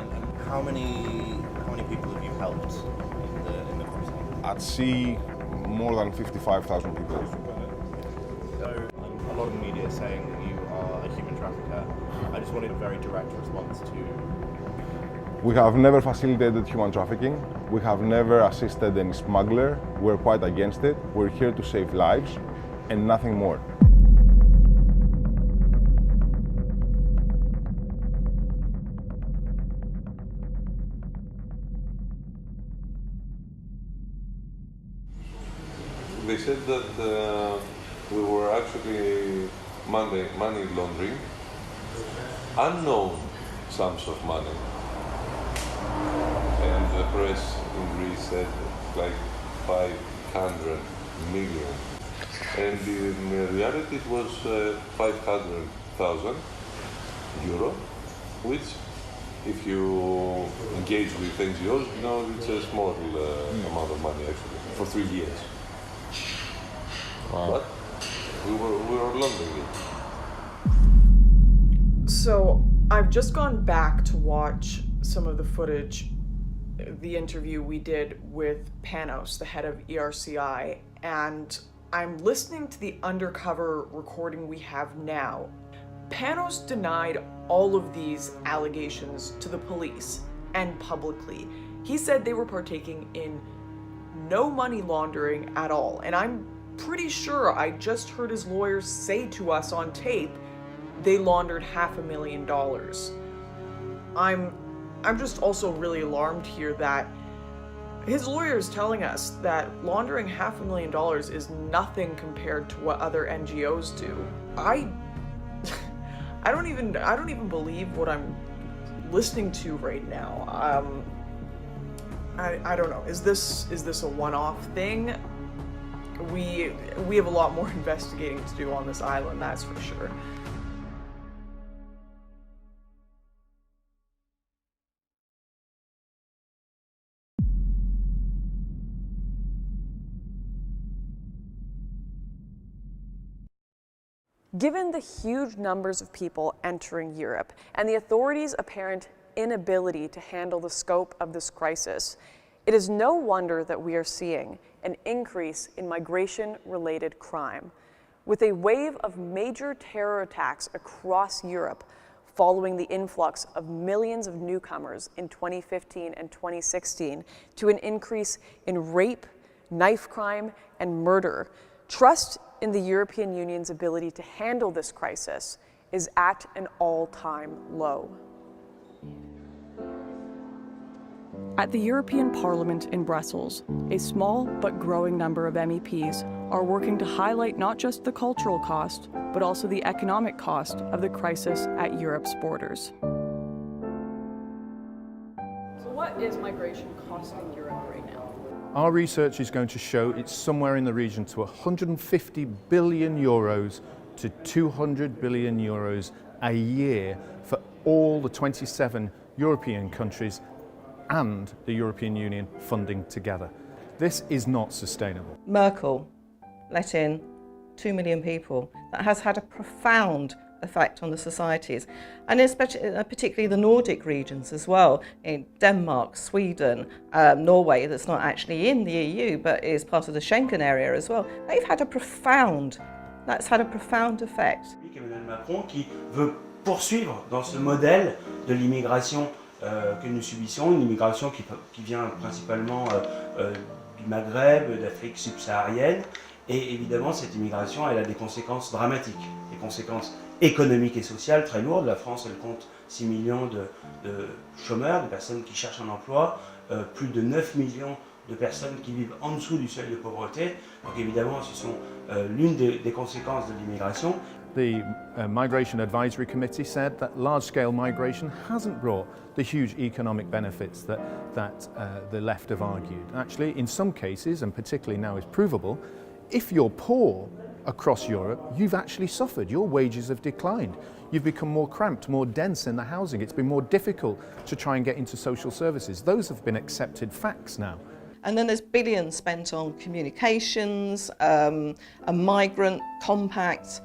And how many people have you helped in the prison? At sea, more than 55,000 people. So, a lot of the media is saying that you are a human trafficker. I just wanted a very direct response to... We have never facilitated human trafficking. We have never assisted any smuggler. We're quite against it. We're here to save lives and nothing more. They said that we were actually money laundering unknown sums of money. And the press in Greece said like 500 million. And in reality it was 500,000 euro, which if you engage with NGOs, you know, it's a small amount of money actually, for 3 years. Wow. But we were laundering it. So I've just gone back to watch some of the footage, the interview we did with Panos, the head of ERCI, and I'm listening to the undercover recording we have now. Panos denied all of these allegations to the police and publicly. He said they were partaking in no money laundering at all, and I'm pretty sure I just heard his lawyers say to us on tape they laundered $500,000. I'm just also really alarmed here that his lawyer is telling us that laundering $500,000 is nothing compared to what other NGOs do. I don't even believe what I'm listening to right now. I don't know. Is this a one-off thing? We have a lot more investigating to do on this island, that's for sure. Given the huge numbers of people entering Europe and the authorities' apparent inability to handle the scope of this crisis, it is no wonder that we are seeing an increase in migration-related crime, with a wave of major terror attacks across Europe following the influx of millions of newcomers in 2015 and 2016 to an increase in rape, knife crime, and murder. Trust in the European Union's ability to handle this crisis is at an all-time low. At the European Parliament in Brussels, a small but growing number of MEPs are working to highlight not just the cultural cost, but also the economic cost of the crisis at Europe's borders. So what is migration costing Europe right now? Our research is going to show it's somewhere in the region to 150 billion euros to 200 billion euros a year for all the 27 European countries and the European Union funding together. This is not sustainable. Merkel let in 2 million people. That has had a profound effect on the societies, and especially, particularly the Nordic regions as well, in Denmark, Sweden, Norway, that's not actually in the EU but is part of the Schengen area as well. That's had a profound effect. Emmanuel Macron qui veut poursuivre dans ce modèle de l'immigration que nous subissons, une immigration qui vient principalement du Maghreb, d'Afrique subsaharienne. Et évidemment, cette immigration, elle a des conséquences dramatiques, des conséquences économiques et sociales très lourdes. La France, elle compte 6 millions de chômeurs, de personnes qui cherchent un emploi, plus de 9 millions de personnes qui vivent en dessous du seuil de pauvreté. Donc évidemment, ce sont l'une des conséquences de l'immigration. The Migration Advisory Committee said that large-scale migration hasn't brought the huge economic benefits that the left have argued. Actually, in some cases, and particularly now is provable, if you're poor across Europe, you've actually suffered. Your wages have declined. You've become more cramped, more dense in the housing. It's been more difficult to try and get into social services. Those have been accepted facts now. And then there's billions spent on communications, a migrant compact.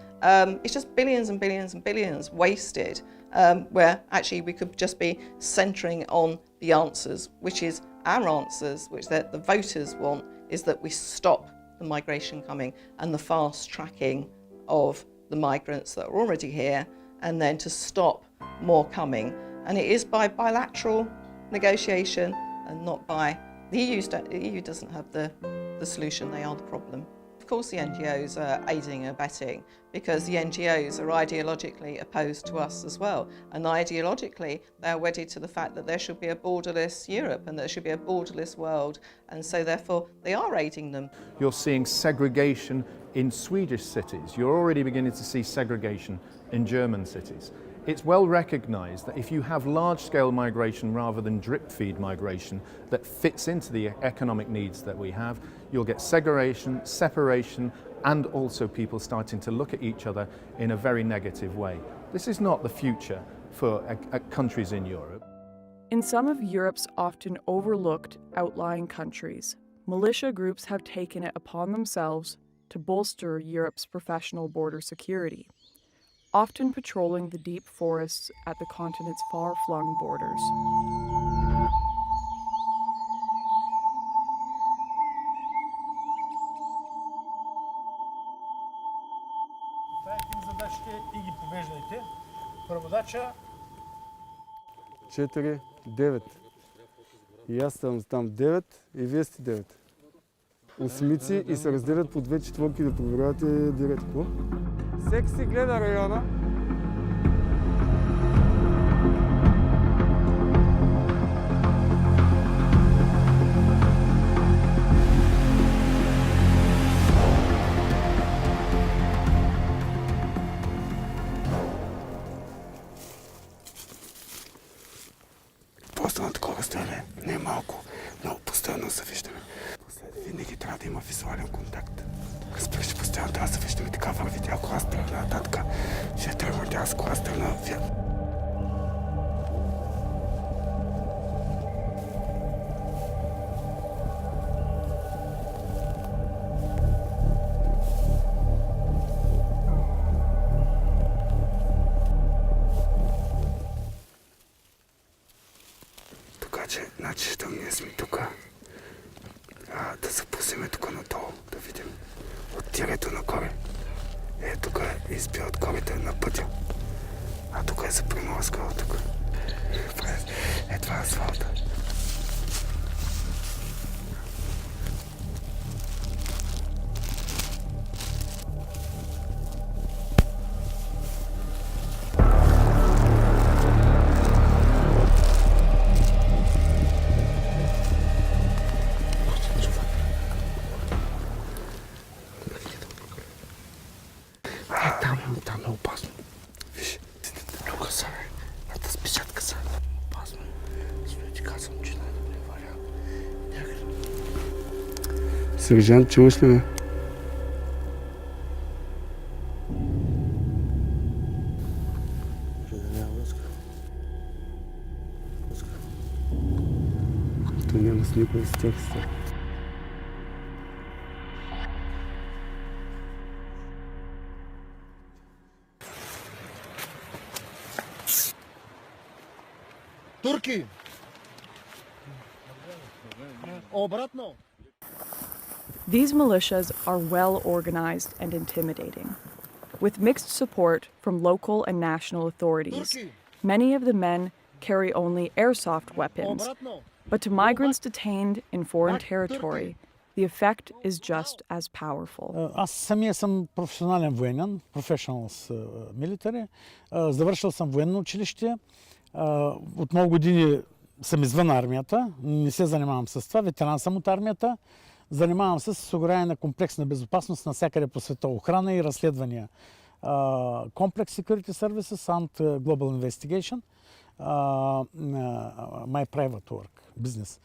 It's just billions and billions and billions wasted, where actually we could just be centering on the answers, which is our answers, which the voters want, is that we stop the migration coming and the fast tracking of the migrants that are already here, and then to stop more coming. And it is by bilateral negotiation and not by the EU. The EU doesn't have the solution, they are the problem. Of course the NGOs are aiding and abetting, because the NGOs are ideologically opposed to us as well. And ideologically, they're wedded to the fact that there should be a borderless Europe and there should be a borderless world. And so therefore, they are aiding them. You're seeing segregation in Swedish cities. You're already beginning to see segregation in German cities. It's well recognised that if you have large-scale migration rather than drip-feed migration that fits into the economic needs that we have, you'll get segregation, separation, and also people starting to look at each other in a very negative way. This is not the future for countries in Europe. In some of Europe's often overlooked outlying countries, militia groups have taken it upon themselves to bolster Europe's professional border security, often patrolling the deep forests at the continent's far-flung borders. Преводача 4, 9. И аз съм там 9 и вие сте 9. Осмици и се разделят по 2 четворки да проверявате директно. Всеки си гледа района. Просто на такова разстояние, не малко, много постоянно се виждаме. Винаги трябва да има визуален контакт. Разбираш, постоянно трябва да се виждаме, така вървите, ако аз тръгна нататък, ще тръгнете, аз ако аз тръгна. Значи, щом ние сме тук, да се пусиме тук надолу, да видим от тирето нагоре. Тук е избил от горите на пътя, а тук е за приморска, тук. Това е асфалта. Там е опасно. Виж, тук са, да спечатка са. Опасно. Стои ти казвам, че не валя. Сержант, чуваш ли ме? То няма с никой с текста. Турки! Обратно! These militias are well organized and intimidating. With mixed support from local and national authorities, many of the men carry only airsoft weapons, but to migrants detained in foreign territory, the effect is just as powerful. Аз самия съм професионален военен, professional military. Завършил съм военно училище. От много години съм извън армията, не се занимавам с това, ветеран съм от армията. Занимавам се с осигуряване на комплексна безопасност навсякъде по света, охрана и разследвания. Complex Security Services and Global Investigation, my private work, business.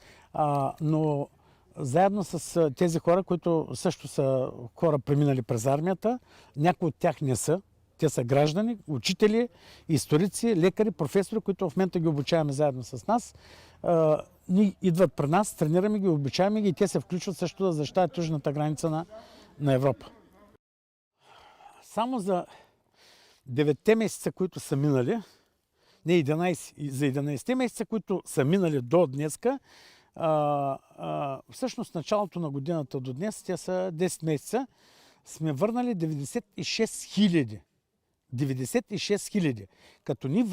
Но заедно с тези хора, които също са хора преминали през армията, някои от тях не са. Те са граждани, учители, историци, лекари, професори, които в момента ги обучаваме заедно с нас. Ни идват при нас, тренираме ги, обучаваме ги и те се включват също да защитават южната граница на Европа. Само за 9 месеца, които са минали, не 11, за 11 месеца, които са минали до днеска, всъщност началото на годината до днес, те са 10 месеца, сме върнали 96 хиляди. 96 хиляди. Като ние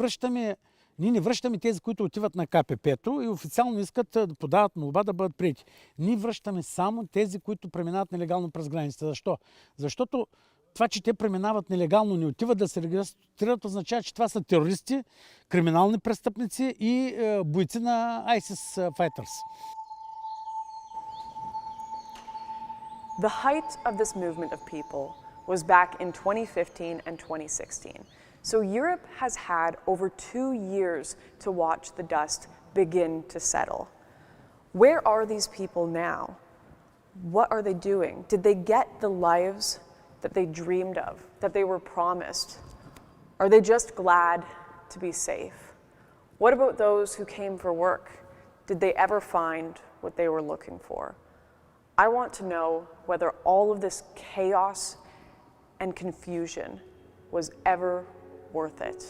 не връщаме тези, които отиват на КПП-то и официално искат да подават молба да бъдат приети. Ние връщаме само тези, които преминават нелегално през границата. Защо? Защото това, че те преминават нелегално, не отиват да се регистрират, означава, че това са терористи, криминални престъпници и бойци на ISIS fighters. The height of this movement of people was back in 2015 and 2016. So Europe has had over 2 years to watch the dust begin to settle. Where are these people now? What are they doing? Did they get the lives that they dreamed of, that they were promised? Are they just glad to be safe? What about those who came for work? Did they ever find what they were looking for? I want to know whether all of this chaos and confusion was ever worth it.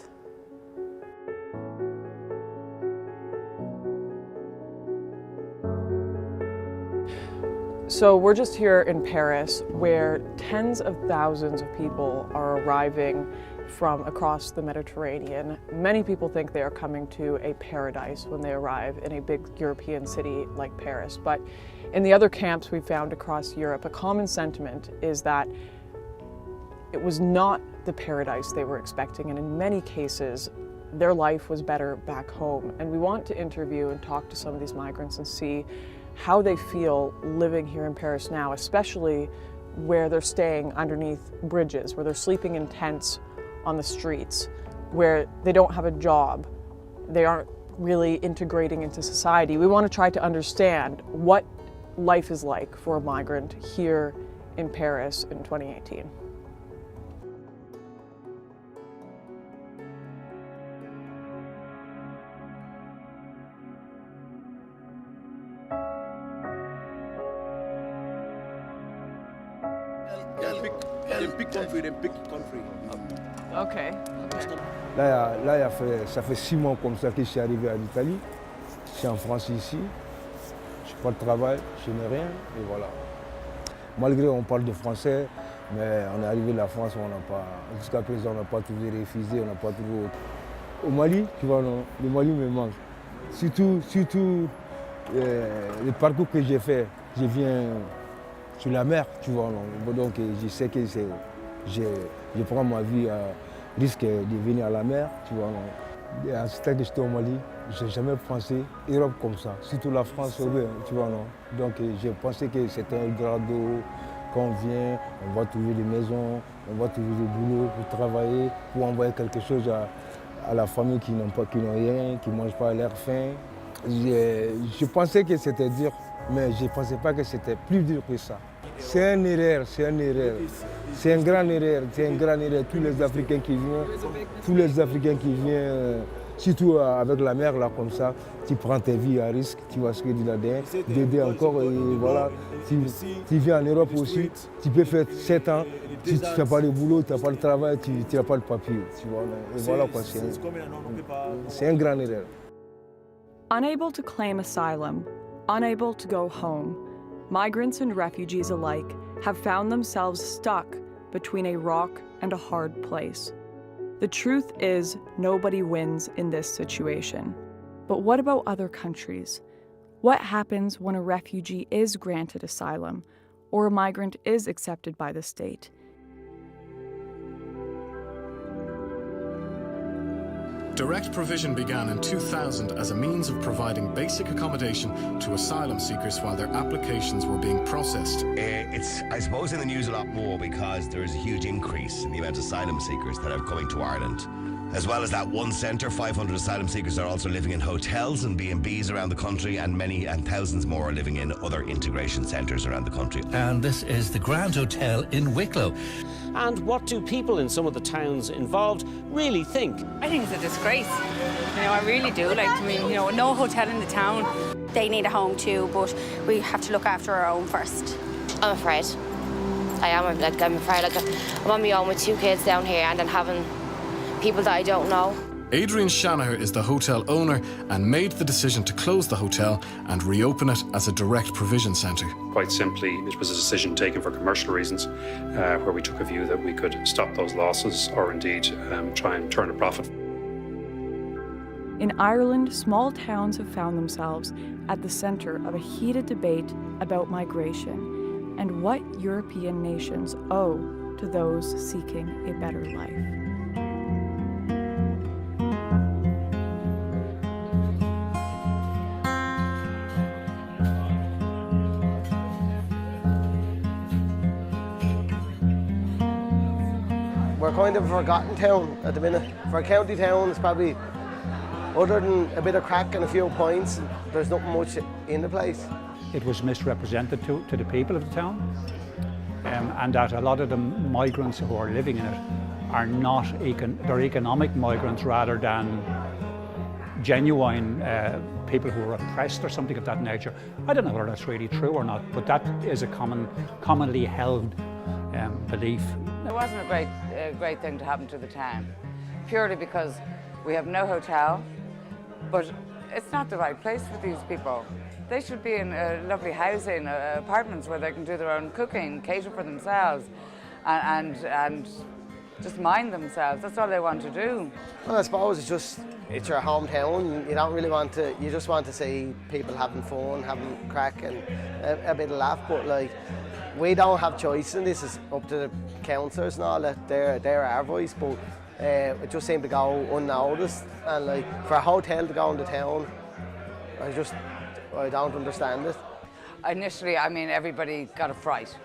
So we're just here in Paris, where tens of thousands of people are arriving from across the Mediterranean. Many people think they are coming to a paradise when they arrive in a big European city like Paris. But in the other camps we found across Europe, a common sentiment is that it was not the paradise they were expecting, and in many cases, their life was better back home. And we want to interview and talk to some of these migrants and see how they feel living here in Paris now, especially where they're staying underneath bridges, where they're sleeping in tents on the streets, where they don't have a job, they aren't really integrating into society. We want to try to understand what life is like for a migrant here in Paris in 2018. Okay. Là, ça fait 6 mois comme ça que je suis arrivé à l'Italie. Je suis en France ici. Je n'ai pas de travail, je n'ai rien. Et voilà. Malgré on parle de français, mais on est arrivé à la France, on n'a pas, jusqu'à présent, on n'a pas trouvé réfugié, on n'a pas trouvé autre. Au Mali, tu vois, non, le Mali me manque. Surtout le parcours que j'ai fait, je viens sur la mer, tu vois. Non. Donc je sais que je prends ma vie à risque de venir à la mer, tu vois. Non. Et à ce temps que j'étais au Mali, je n'ai jamais pensé Europe comme ça, surtout la France, tu vois. Non. Donc j'ai pensé que c'était un grado, quand on vient, on va trouver des maisons, on va trouver du boulot pour travailler, pour envoyer quelque chose à la famille qui n'ont rien, qui ne mangent pas à leur faim. Je pensais que c'était dur, mais je ne pensais pas que c'était plus dur que ça. C'est une erreur, c'est une erreur. C'est une grande erreur, c'est une grande erreur. Tous les Africains qui viennent, surtout avec la mer là comme ça, tu prends tes vies à risque, tu vois ce que je dis là-dedans, d'aider encore et voilà. Tu viens en Europe aussi, tu peux faire 7 ans, tu n'as pas de boulot, tu n'as pas de travail, tu n'as pas de papier. Tu vois, et voilà quoi, c'est une grande erreur. Unable to claim asylum, unable to go home, migrants and refugees alike have found themselves stuck between a rock and a hard place. The truth is, nobody wins in this situation. But what about other countries? What happens when a refugee is granted asylum or a migrant is accepted by the state? Direct provision began in 2000 as a means of providing basic accommodation to asylum seekers while their applications were being processed. It's, I suppose, in the news a lot more because there is a huge increase in the amount of asylum seekers that are coming to Ireland. As well as that one centre, 500 asylum seekers are also living in hotels and B&Bs around the country, and thousands more are living in other integration centres around the country. And this is the Grand Hotel in Wicklow. And what do people in some of the towns involved really think? I think it's a disgrace. I really do. No hotel in the town. They need a home too, but we have to look after our own first. I'm afraid. I am. I'm afraid. I'm on my own with 2 kids down here, and then having people that I don't know. Adrian Shanaher is the hotel owner and made the decision to close the hotel and reopen it as a direct provision centre. Quite simply, it was a decision taken for commercial reasons, where we took a view that we could stop those losses or indeed try and turn a profit. In Ireland, small towns have found themselves at the centre of a heated debate about migration and what European nations owe to those seeking a better life. We're kind of a forgotten town at the minute. For a county town, it's probably, other than a bit of crack and a few points, there's nothing much in the place. It was misrepresented to the people of the town, and that a lot of the migrants who are living in it are not, they're economic migrants rather than genuine people who are oppressed or something of that nature. I don't know whether that's really true or not, but that is a commonly held belief. It wasn't a great thing to happen to the town, purely because we have no hotel, but it's not the right place for these people. They should be in lovely housing, apartments where they can do their own cooking, cater for themselves, and just mind themselves. That's all they want to do. Well, I suppose it's your hometown. You don't really want to, you just want to see people having fun, having crack and a bit of laugh, but we don't have choice, and this is up to the councillors and all that. They're our voice, but it just seemed to go unnoticed. And for a hotel to go into town, I don't understand it. Initially, everybody got a fright.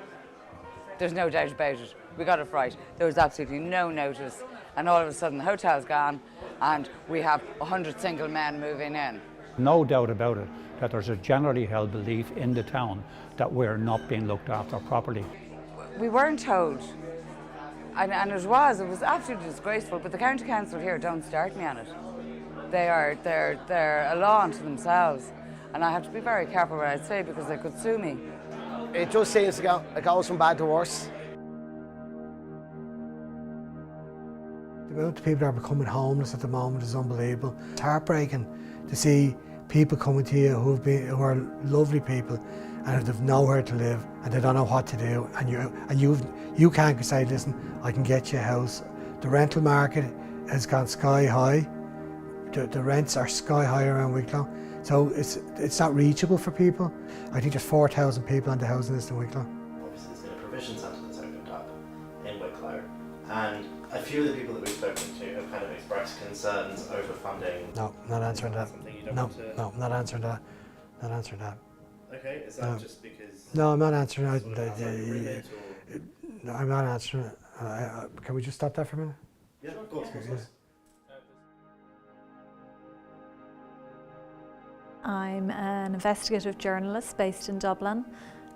There's no doubt about it. We got a fright. There was absolutely no notice, and all of a sudden the hotel's gone, and we have 100 single men moving in. No doubt about it that there's a generally held belief in the town that we're not being looked after properly. We weren't told, and it was absolutely disgraceful, but the county council here don't start me on it. They're a law unto themselves, and I have to be very careful what I say because they could sue me. It just seems to go, it goes from bad to worse. The amount of people that are becoming homeless at the moment is unbelievable. It's heartbreaking to see people coming to you who are lovely people, and they've nowhere to live and they don't know what to do, and you can't say, listen, I can get you a house. The rental market has gone sky high. The rents are sky high around Wicklow, so it's not reachable for people. I think there's 4,000 people on the housing list in Wicklow. Obviously, there's been a provision centre that's opened up in Wicklow, and a few of the people that we've spoken to have kind of expressed concerns over funding. No, not answering that. No, not answering that. Not answering that. Okay, is that just because? No, I'm not answering that. No, I'm not answering it. Can we just stop that for a minute? Yeah, of course. I'm an investigative journalist based in Dublin,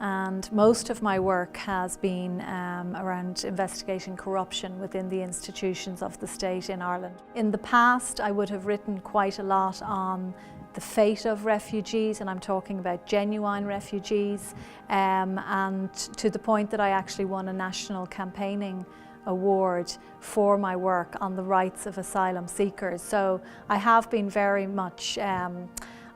and most of my work has been around investigating corruption within the institutions of the state in Ireland. In the past, I would have written quite a lot on the fate of refugees, and I'm talking about genuine refugees, and to the point that I actually won a national campaigning award for my work on the rights of asylum seekers. So I have been very much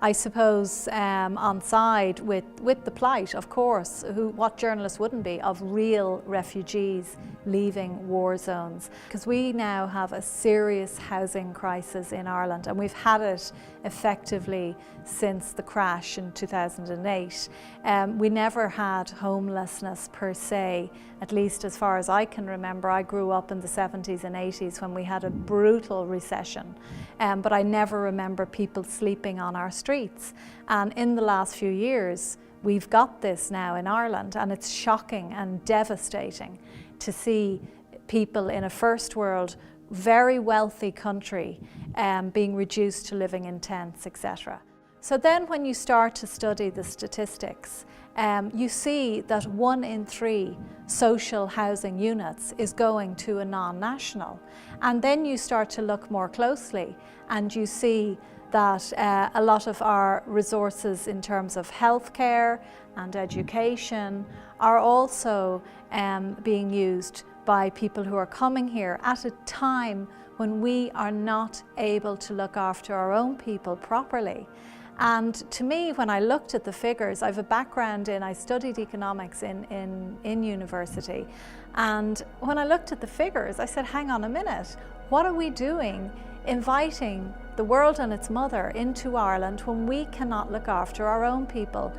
I suppose, on side with the plight, of course, what journalists wouldn't be, of real refugees leaving war zones. Because we now have a serious housing crisis in Ireland, and we've had it effectively since the crash in 2008. We never had homelessness per se, at least as far as I can remember. I grew up in the 70s and 80s when we had a brutal recession, but I never remember people sleeping on our streets. And in the last few years, we've got this now in Ireland, and it's shocking and devastating to see people in a first world, very wealthy country being reduced to living in tents, etc. So then when you start to study the statistics, you see that 1 in 3 social housing units is going to a non-national. And then you start to look more closely and you see that a lot of our resources in terms of healthcare and education are also being used by people who are coming here at a time when we are not able to look after our own people properly. And to me, when I looked at the figures, I have a background I studied economics in university. And when I looked at the figures, I said, hang on a minute, what are we doing inviting the world and its mother into Ireland when we cannot look after our own people?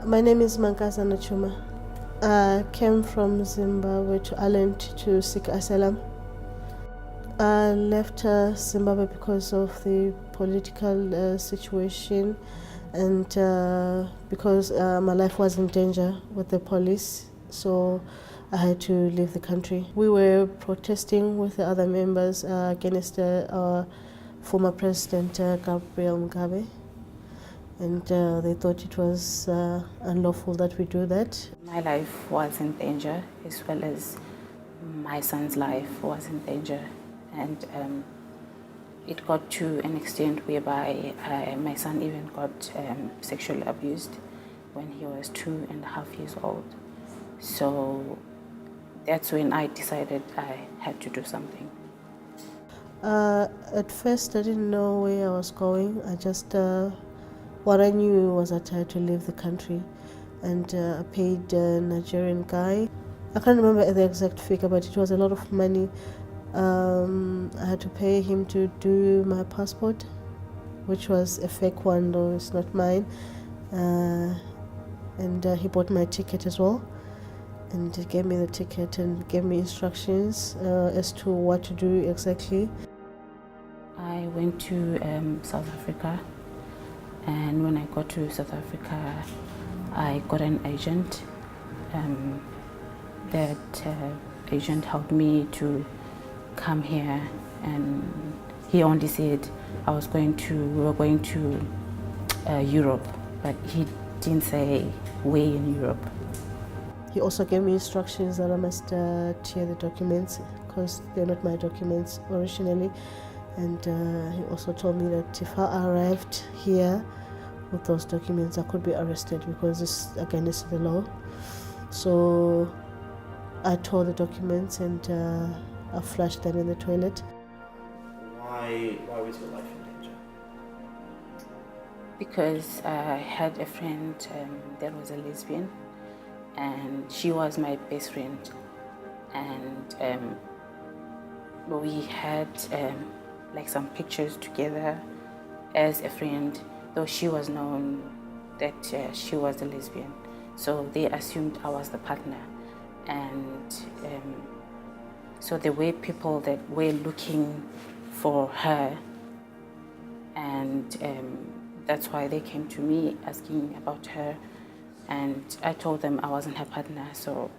My name is Mankasa Nachuma. I came from Zimbabwe to Ireland to seek asylum. I left Zimbabwe because of the political situation and because my life was in danger with the police, so I had to leave the country. We were protesting with the other members against our former president, Gabriel Mugabe, and they thought it was unlawful that we do that. My life was in danger, as well as my son's life was in danger. And it got to an extent whereby my son even got sexually abused when he was 2.5 years old. So that's when I decided I had to do something. At first I didn't know where I was going. I just, what I knew was that I had to leave the country, and I paid a Nigerian guy. I can't remember the exact figure, but it was a lot of money. I had to pay him to do my passport, which was a fake one, though it's not mine. And he bought my ticket as well, and he gave me the ticket and gave me instructions as to what to do exactly. I went to South Africa, and when I got to South Africa, I got an agent. That agent helped me to come here, and he only said we were going to Europe, but he didn't say where in Europe. He also gave me instructions that I must tear the documents because they're not my documents originally, and he also told me that if I arrived here with those documents I could be arrested because this again is the law. So I tore the documents and I flushed them in the toilet. Why was your life in danger? Because I had a friend that was a lesbian, and she was my best friend, and we had like some pictures together as a friend, though she was known that she was a lesbian, so they assumed I was the partner. And so there were people that were looking for her, and that's why they came to me asking about her, and I told them I wasn't her partner, so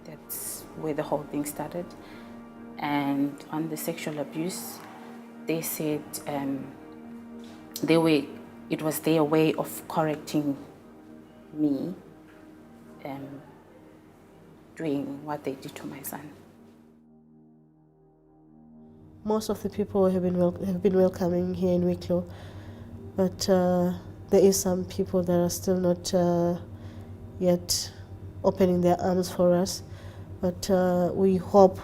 that's where the whole thing started. And on the sexual abuse, they said it was their way of correcting me doing what they did to my son. Most of the people have been welcoming here in Wicklow, but there is some people that are still not yet opening their arms for us. But we hope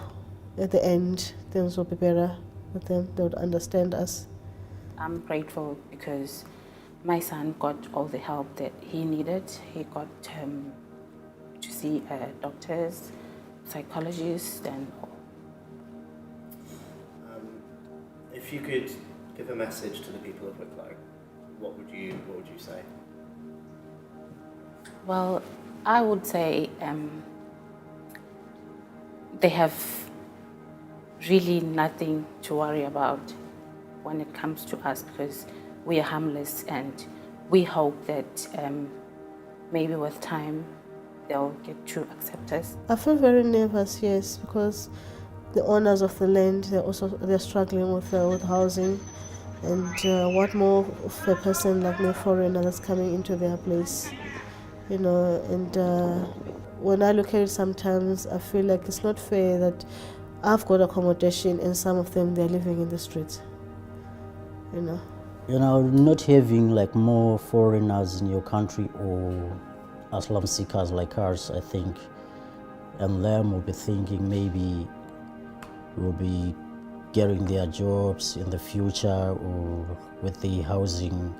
at the end things will be better with them. They would understand us. I'm grateful because my son got all the help that he needed. He got to see doctors, psychologists, and if you could give a message to the people of Wicklow, what would you say? well, I would say they have really nothing to worry about when it comes to us because we are harmless, and we hope that maybe with time they'll get to accept us. I feel very nervous, yes, because the owners of the land, they're struggling with housing, and what more of a person like me, a foreigner, that's coming into their place, you know. And when I look at it, sometimes I feel like it's not fair that I've got accommodation and some of them, they're living in the streets, you know. You know, not having like more foreigners in your country or asylum seekers like ours, I think, and them will be thinking maybe we'll be getting their jobs in the future, or with the housing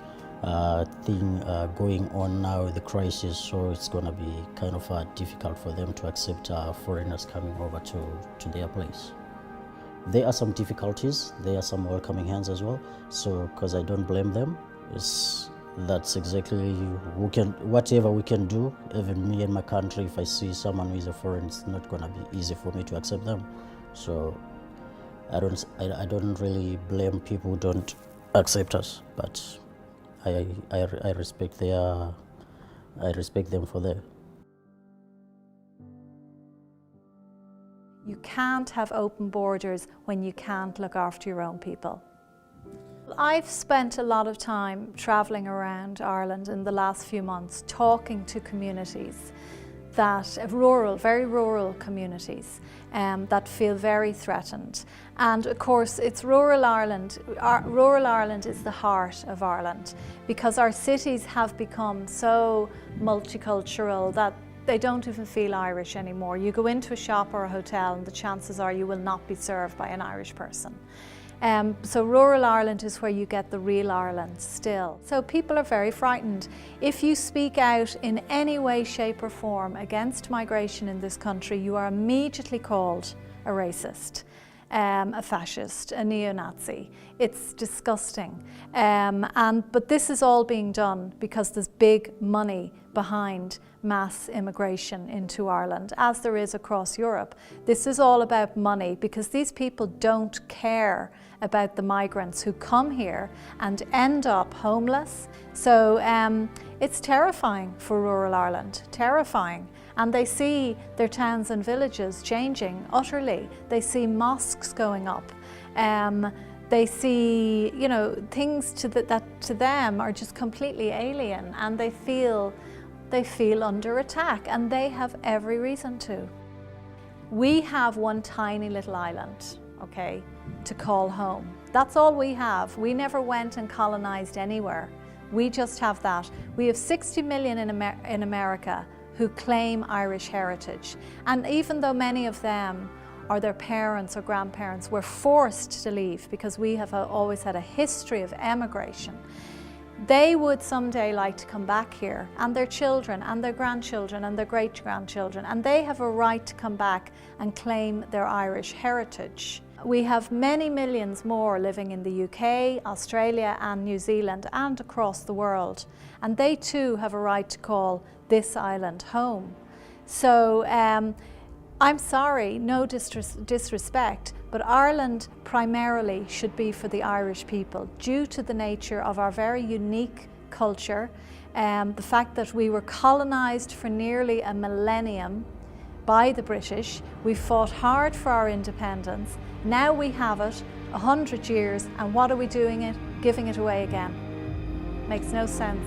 thing going on now, the crisis, so it's going to be kind of difficult for them to accept foreigners coming over to their place. There are some difficulties, there are some welcoming hands as well, so because I don't blame them, that's exactly whatever we can do. Even me and my country, if I see someone who is a foreigner, it's not going to be easy for me to accept them. So I don't really blame people who don't accept us, but I respect them for that. You can't have open borders when you can't look after your own people. I've spent a lot of time travelling around Ireland in the last few months talking to communities very rural communities that feel very threatened. And of course, it's rural Ireland. Rural Ireland is the heart of Ireland because our cities have become so multicultural that they don't even feel Irish anymore. You go into a shop or a hotel and the chances are you will not be served by an Irish person. So rural Ireland is where you get the real Ireland still. So people are very frightened. If you speak out in any way, shape or form against migration in this country, you are immediately called a racist, a fascist, a neo-Nazi. It's disgusting. But this is all being done because there's big money behind mass immigration into Ireland, as there is across Europe. This is all about money because these people don't care about the migrants who come here and end up homeless. So it's terrifying for rural Ireland, terrifying. And they see their towns and villages changing utterly. They see mosques going up. They see, you know, things that to them are just completely alien, and they feel under attack, and they have every reason to. We have one tiny little island, okay, to call home. That's all we have. We never went and colonized anywhere. We just have that. We have 60 million in America who claim Irish heritage. And even though many of them or their parents or grandparents were forced to leave because we have always had a history of emigration, they would someday like to come back here, and their children and their grandchildren and their great-grandchildren, and they have a right to come back and claim their Irish heritage. We have many millions more living in the UK, Australia and New Zealand and across the world, and they too have a right to call this island home. So I'm sorry, no disrespect, but Ireland primarily should be for the Irish people due to the nature of our very unique culture, the fact that we were colonised for nearly a millennium by the British. We fought hard for our independence. Now we have it, 100 years, and what are we doing it? Giving it away again. Makes no sense.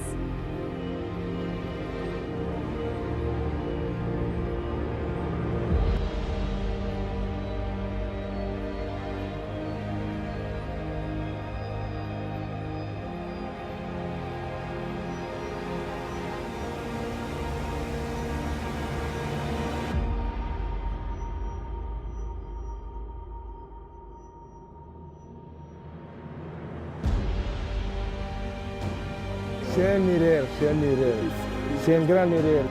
C'est un grand erreur.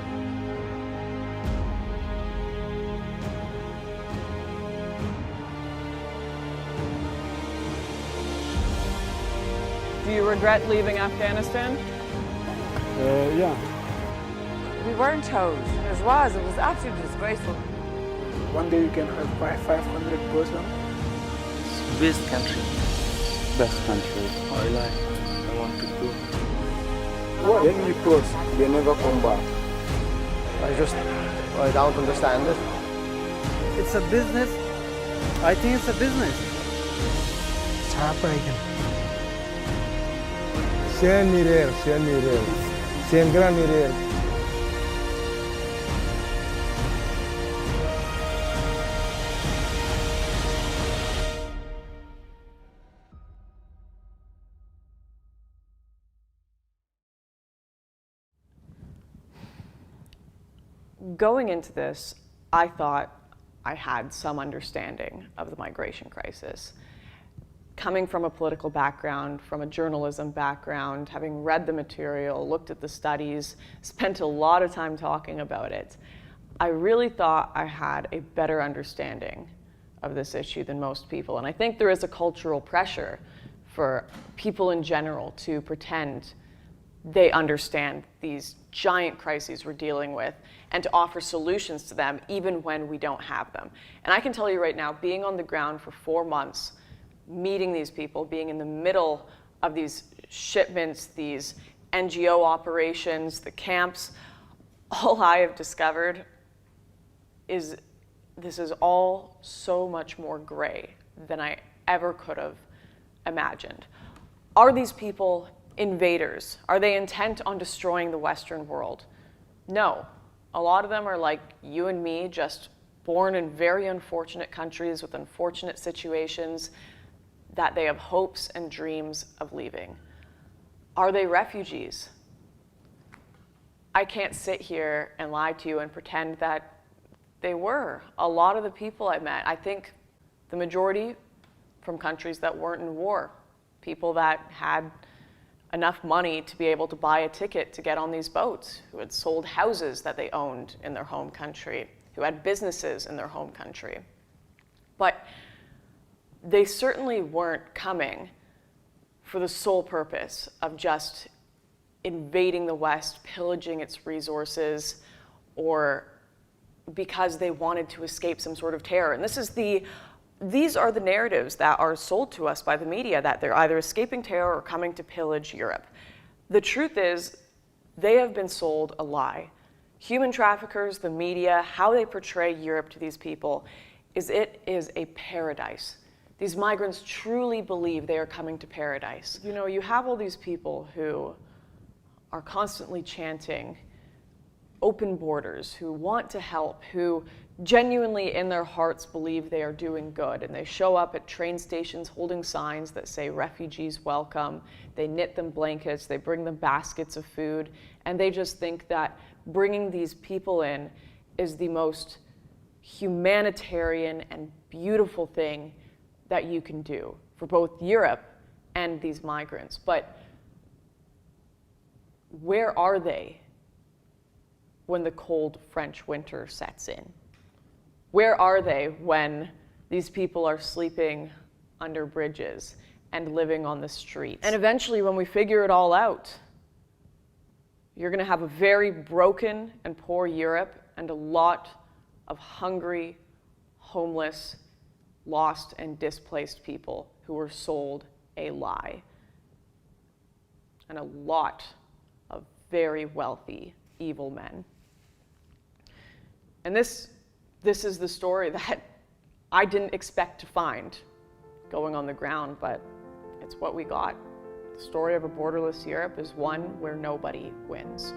Do you regret leaving Afghanistan? Yeah. We weren't told. It was absolutely disgraceful. One day you can have 500 persons. Best country. Best country. I like. I want to go. When we cross, they never come back. I don't understand it. It's a business. I think it's a business. It's heartbreaking. C'est un erreur. C'est un grand erreur. Going into this, I thought I had some understanding of the migration crisis. Coming from a political background, from a journalism background, having read the material, looked at the studies, spent a lot of time talking about it, I really thought I had a better understanding of this issue than most people. And I think there is a cultural pressure for people in general to pretend they understand these giant crises we're dealing with and to offer solutions to them even when we don't have them. And I can tell you right now, being on the ground for 4 months, meeting these people, being in the middle of these shipments, these NGO operations, the camps, all I have discovered is this is all so much more gray than I ever could have imagined. Are these people invaders? Are they intent on destroying the Western world? No. A lot of them are like you and me, just born in very unfortunate countries with unfortunate situations that they have hopes and dreams of leaving. Are they refugees? I can't sit here and lie to you and pretend that they were. A lot of the people I met, I think the majority from countries that weren't in war, people that had enough money to be able to buy a ticket to get on these boats, who had sold houses that they owned in their home country, who had businesses in their home country. But they certainly weren't coming for the sole purpose of just invading the West, pillaging its resources, or because they wanted to escape some sort of terror. And these are the narratives that are sold to us by the media, that they're either escaping terror or coming to pillage Europe. The truth is, they have been sold a lie. Human traffickers, the media, how they portray Europe to these people is it is a paradise. These migrants truly believe they are coming to paradise. You know, you have all these people who are constantly chanting open borders, who want to help, who genuinely in their hearts believe they are doing good, and they show up at train stations holding signs that say refugees welcome, they knit them blankets, they bring them baskets of food, and they just think that bringing these people in is the most humanitarian and beautiful thing that you can do for both Europe and these migrants. But where are they when the cold French winter sets in? Where are they when these people are sleeping under bridges and living on the streets? And eventually, when we figure it all out, you're going to have a very broken and poor Europe and a lot of hungry, homeless, lost and displaced people who were sold a lie. And a lot of very wealthy, evil men. And this is the story that I didn't expect to find going on the ground, but it's what we got. The story of a borderless Europe is one where nobody wins.